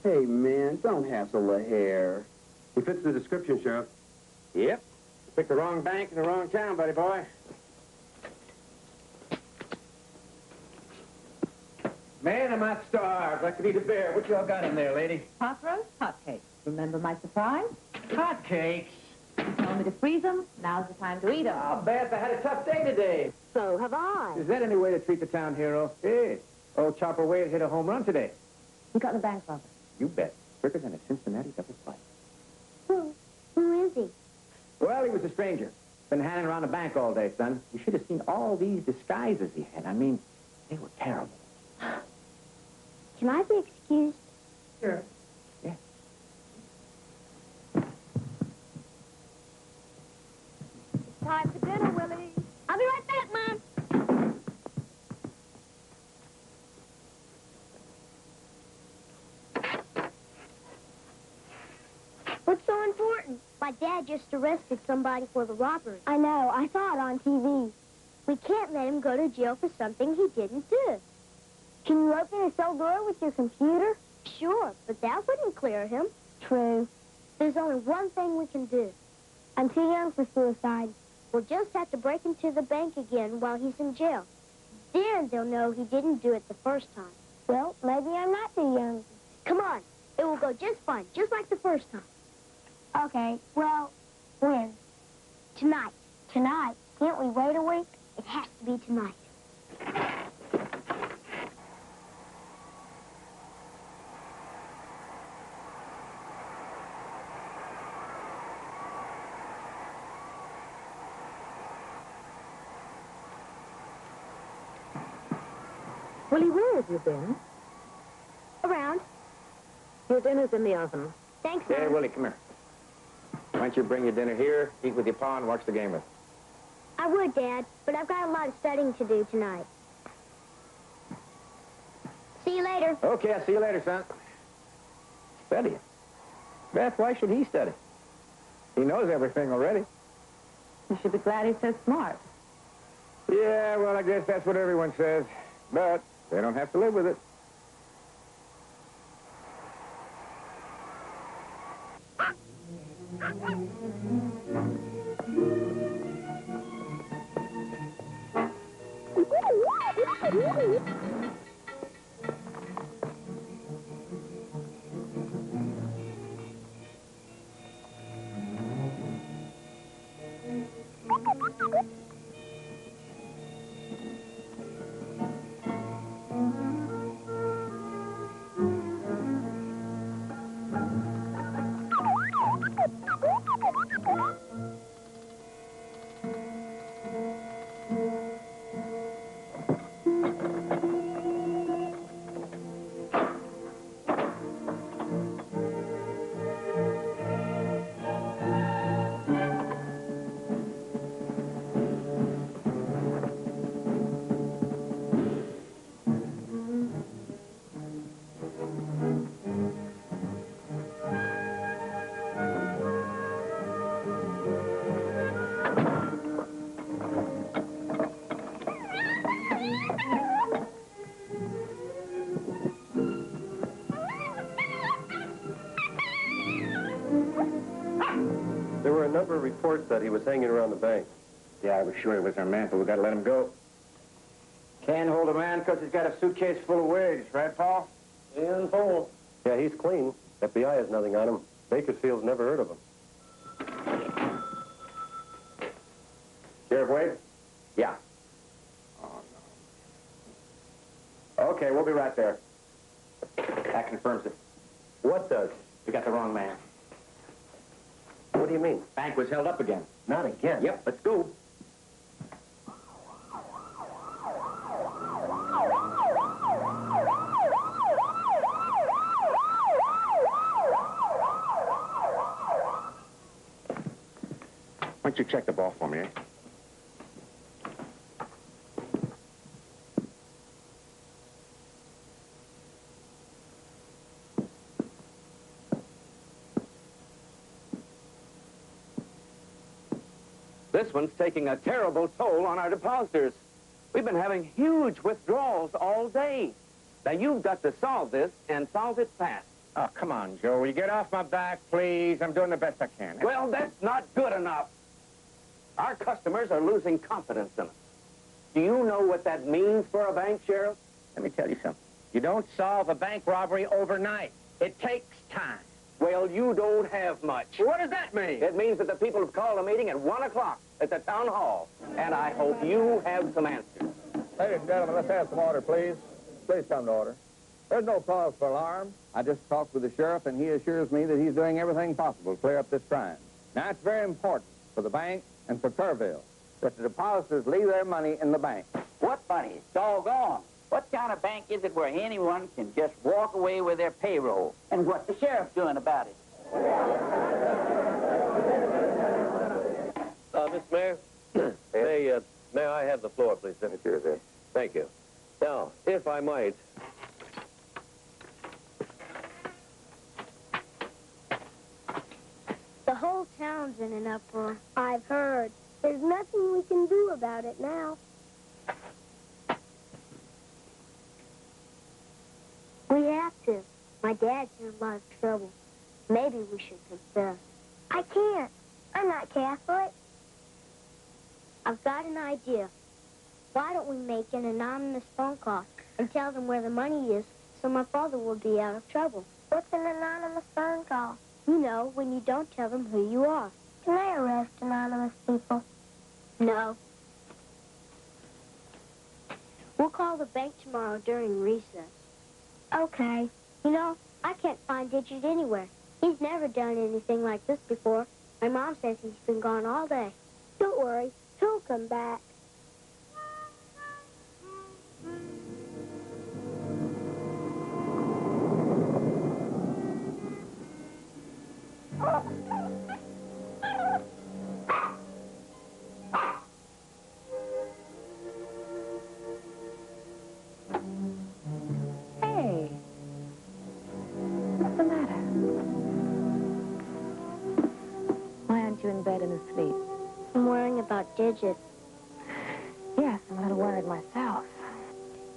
Hey, man, don't hassle the hair. He fits the description, Sheriff. Yep. You picked the wrong bank in the wrong town, buddy boy. Man, am I starved. I could eat a bear. What y'all got in there, lady? Hot roast hotcakes. Remember my surprise? Hotcakes. You told me to freeze them. Now's the time to eat them. Oh, Beth, I had a tough day today. So have I. Is that any way to treat the town hero? Hey, old Chopper Wade hit a home run today. You got the bank robber. You bet. Quicker than a Cincinnati double fight. Who is he? Well, he was a stranger. Been hanging around the bank all day, son. You should have seen all these disguises he had. I mean, they were terrible. Can I be excused? Sure. Yeah. Time for dinner, Willie. I'll be right back, Mom. What's so important? My dad just arrested somebody for the robbery. I know. I saw it on TV. We can't let him go to jail for something he didn't do. Can you open a cell door with your computer? Sure, but that wouldn't clear him. True. There's only one thing we can do. I'm too young for suicide. We'll just have to break into the bank again while he's in jail. Then they'll know he didn't do it the first time. Well, maybe I'm not too young. Come on. It will go just fine, just like the first time. Okay, well, when? Tonight. Tonight? Can't we wait a week? It has to be tonight. Willie, where have you been? Around. Your dinner's in the oven. Thanks, Hey, Mom. Willie, come here. Why don't you bring your dinner here, eat with your pa, and watch the game with? I would, Dad, but I've got a lot of studying to do tonight. See you later. Okay, I'll see you later, son. Studying? Beth, why should he study? He knows everything already. You should be glad he's so smart. Yeah, well, I guess that's what everyone says. But they don't have to live with it. There were a number of reports that he was hanging around the bank. Yeah, I was sure he was our man, but we gotta let him go. Can't hold a man because he's got a suitcase full of wigs, right, Paul? And full. Yeah, he's clean. FBI has nothing on him. Bakersfield's never heard of him. Sheriff Wade? Yeah. Oh, no. Okay, we'll be right there. That confirms it. What does? We got the wrong man. What do you mean? Bank was held up again. Not again. Yep, let's go. Why don't you check the ball for me, eh? This one's taking a terrible toll on our depositors. We've been having huge withdrawals all day. Now, you've got to solve this, and solve it fast. Oh, come on, Joe. Will you get off my back, please? I'm doing the best I can. Well, that's not good enough. Our customers are losing confidence in us. Do you know what that means for a bank, Sheriff? Let me tell you something. You don't solve a bank robbery overnight. It takes time. Well, you don't have much. What does that mean? It means that the people have called a meeting at 1 o'clock at the town hall, and I hope you have some answers. Ladies and gentlemen, let's have some order, please. Please come to order. There's no cause for alarm. I just talked with the sheriff, and he assures me that he's doing everything possible to clear up this crime. Now, it's very important for the bank and for Kerrville that the depositors leave their money in the bank. What money? Doggone. What kind of bank is it where anyone can just walk away with their payroll? And what's the sheriff doing about it? Mr. Mayor, may I have the floor, please, sir? Sure, sir. Thank you. Now, if I might... The whole town's in an uproar. I've heard. There's nothing we can do about it now. We have to. My dad's in a lot of trouble. Maybe we should confess. I can't. I'm not Catholic. I've got an idea. Why don't we make an anonymous phone call and tell them where the money is so my father will be out of trouble? What's an anonymous phone call? You know, when you don't tell them who you are. Can I arrest anonymous people? No. We'll call the bank tomorrow during recess. Okay. You know, I can't find Digit anywhere. He's never done anything like this before. My mom says he's been gone all day. Don't worry. He'll come back. Hey. What's the matter? Why aren't you in bed and asleep? I'm worrying about Digit. Yes, I'm a little worried myself.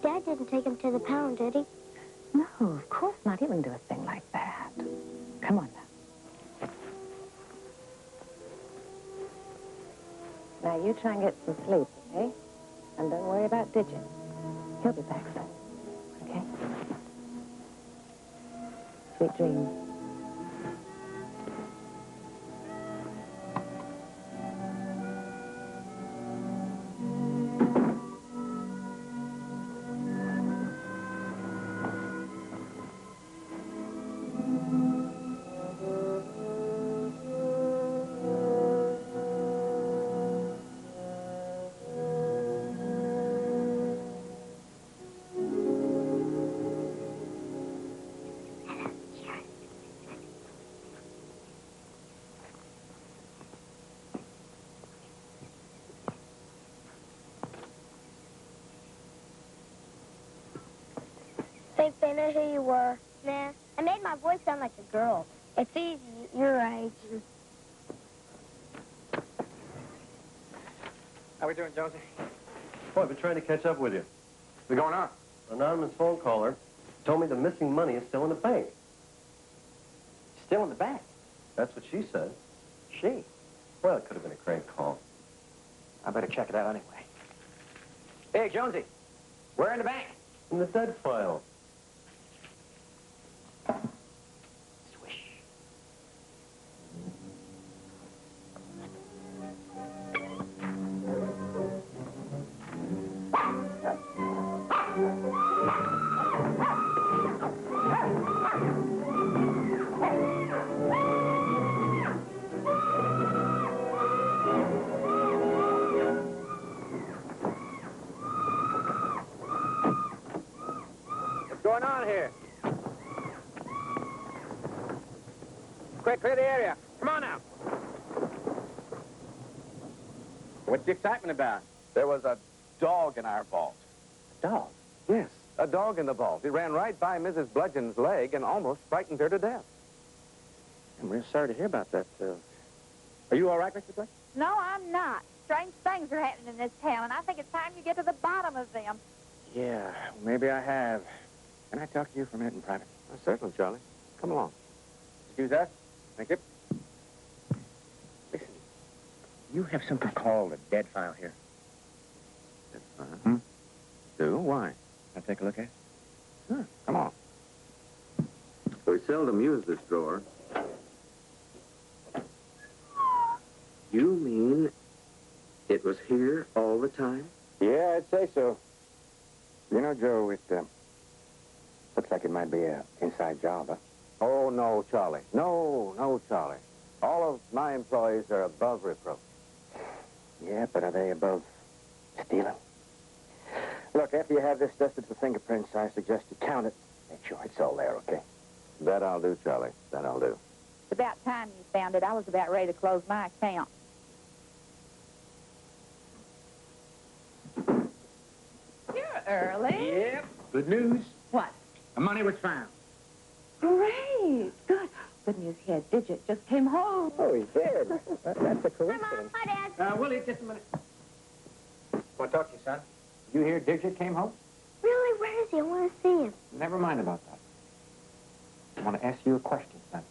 Dad didn't take him to the pound, did he? No, of course not. He wouldn't do a thing like that. Come on now. Now, you try and get some sleep, okay? And don't worry about Digit. He'll be back soon, okay? Sweet dreams. Think they know who you were? Nah, I made my voice sound like a girl. It's easy, your age. How we doing, Jonesy? Boy, I've been trying to catch up with you. What's going on? Anonymous phone caller told me the missing money is still in the bank. Still in the bank? That's what she said. She? Well, it could have been a crank call. I better check it out anyway. Hey, Jonesy, where in the bank? In the dead file. Swish. What's going on here? Quick, clear the area. Come on now. What's the excitement about? There was a dog in our vault. A dog? Yes, a dog in the vault. It ran right by Mrs. Bludgeon's leg and almost frightened her to death. I'm real sorry to hear about that. Are you all right, Mr. Bludgeon? No, I'm not. Strange things are happening in this town, and I think it's time you get to the bottom of them. Yeah, maybe I have. Can I talk to you for a minute in private? Certainly, Charlie. Come along. Excuse us. Thank you. Listen, you have something called a dead file here. That's fine. Do? Why? I'll take a look at it. Sure. Come on. We seldom use this drawer. You mean it was here all the time? Yeah, I'd say so. You know, Joe, it looks like it might be an inside job, huh? Oh, no, Charlie. No, Charlie. All of my employees are above reproach. Yeah, but are they above stealing? Look, after you have this dusted for fingerprints, I suggest you count it. Make sure it's all there, okay? That I'll do, Charlie. That I'll do. It's about time you found it. I was about ready to close my account. You're early. Yep. Good news. What? The money was found. Great. Good. Good news here. Digit just came home. Oh, he did. That's a coincidence. Hi, Dad. Willie, just a minute. Want to talk to you, son? You hear Digit came home? Really? Where is he? I want to see him. Never mind about that. I want to ask you a question, son.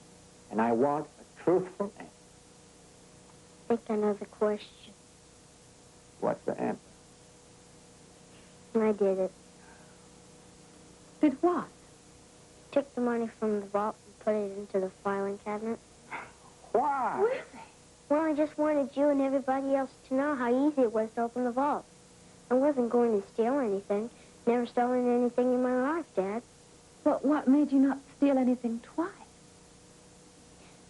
And I want a truthful answer. I think I know the question. What's the answer? I did it. Did what? Took the money from the vault and put it into the filing cabinet. Why? Willie. Well, I just wanted you and everybody else to know how easy it was to open the vault. I wasn't going to steal anything. Never stolen anything in my life, Dad. But what made you not steal anything twice?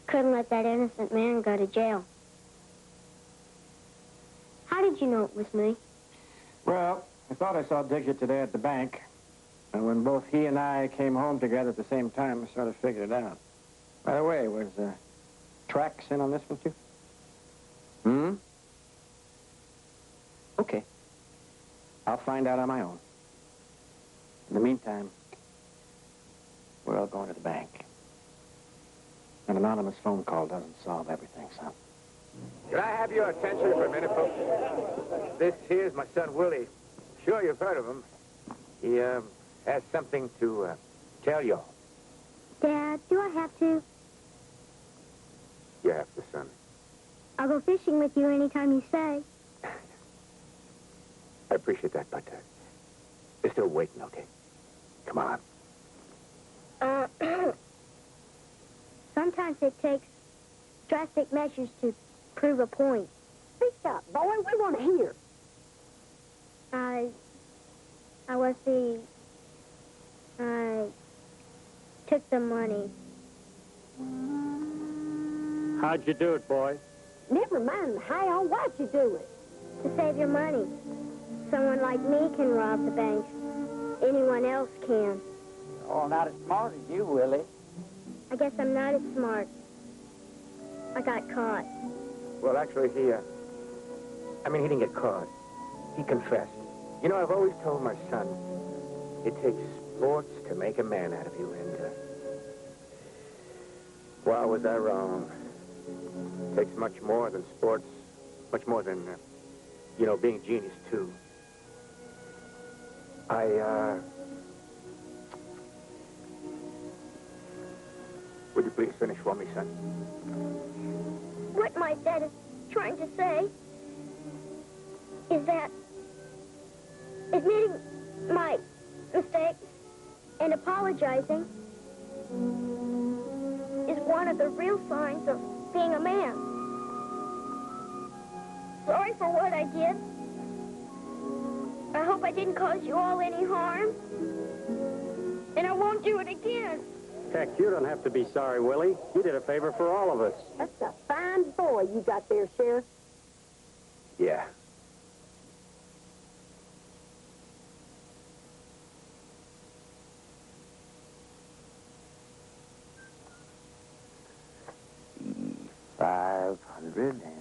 Couldn't let that innocent man go to jail. How did you know it was me? Well, I thought I saw Digit today at the bank. And when both he and I came home together at the same time, I sort of figured it out. By the way, was Trax in on this one, too? Hmm? Okay. I'll find out on my own. In the meantime, we're all going to the bank. An anonymous phone call doesn't solve everything, son. Can I have your attention for a minute, folks? This here's my son, Willie. Sure you've heard of him. He, has something to, tell y'all. Dad, do I have to? You have to, son. I'll go fishing with you anytime you say. I appreciate that, but they're still waiting, okay? Come on. Sometimes it takes drastic measures to prove a point. Speak up, boy. We want to hear. I took the money. How'd you do it, boy? Never mind how. Why'd you do it? To save your money. Someone like me can rob the bank. Anyone else can. Oh, not as smart as you, Willie. I guess I'm not as smart. I got caught. Well, actually, he didn't get caught. He confessed. You know, I've always told my son, it takes sports to make a man out of you, and, wow, was I wrong. It takes much more than sports, much more than, being a genius, too. Would you please finish for me, son? What my dad is trying to say is that admitting my mistakes and apologizing is one of the real signs of being a man. Sorry for what I did. I hope I didn't cause you all any harm. And I won't do it again. Heck, you don't have to be sorry, Willie. You did a favor for all of us. That's a fine boy you got there, Sheriff. Yeah. $596.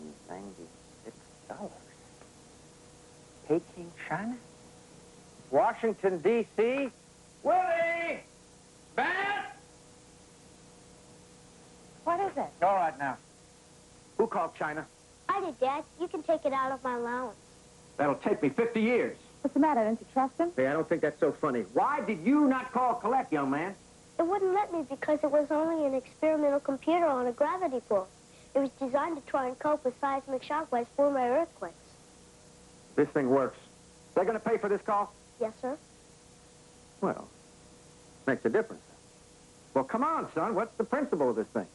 Peking, China? Washington, D.C.? Willie! Beth! What is it? All right, now. Who called China? I did, Dad. You can take it out of my allowance. That'll take me 50 years. What's the matter? Don't you trust him? Hey, I don't think that's so funny. Why did you not call Colette, young man? It wouldn't let me because it was only an experimental computer on a gravity board. It was designed to try and cope with seismic shockwaves formed by earthquakes. This thing works. They're going to pay for this call? Yes, sir. Well, makes a difference. Well, come on, son. What's the principle of this thing?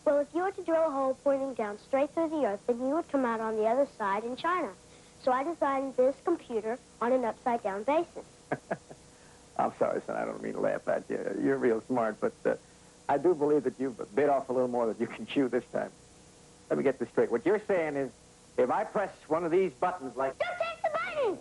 Well, if you were to drill a hole pointing down straight through the earth, then you would come out on the other side in China. So I designed this computer on an upside-down basis. I'm sorry, son. I don't mean to laugh at you. You're real smart, but I do believe that you've bit off a little more than you can chew this time. Let me get this straight. What you're saying is, if I press one of these buttons like... Don't take the money!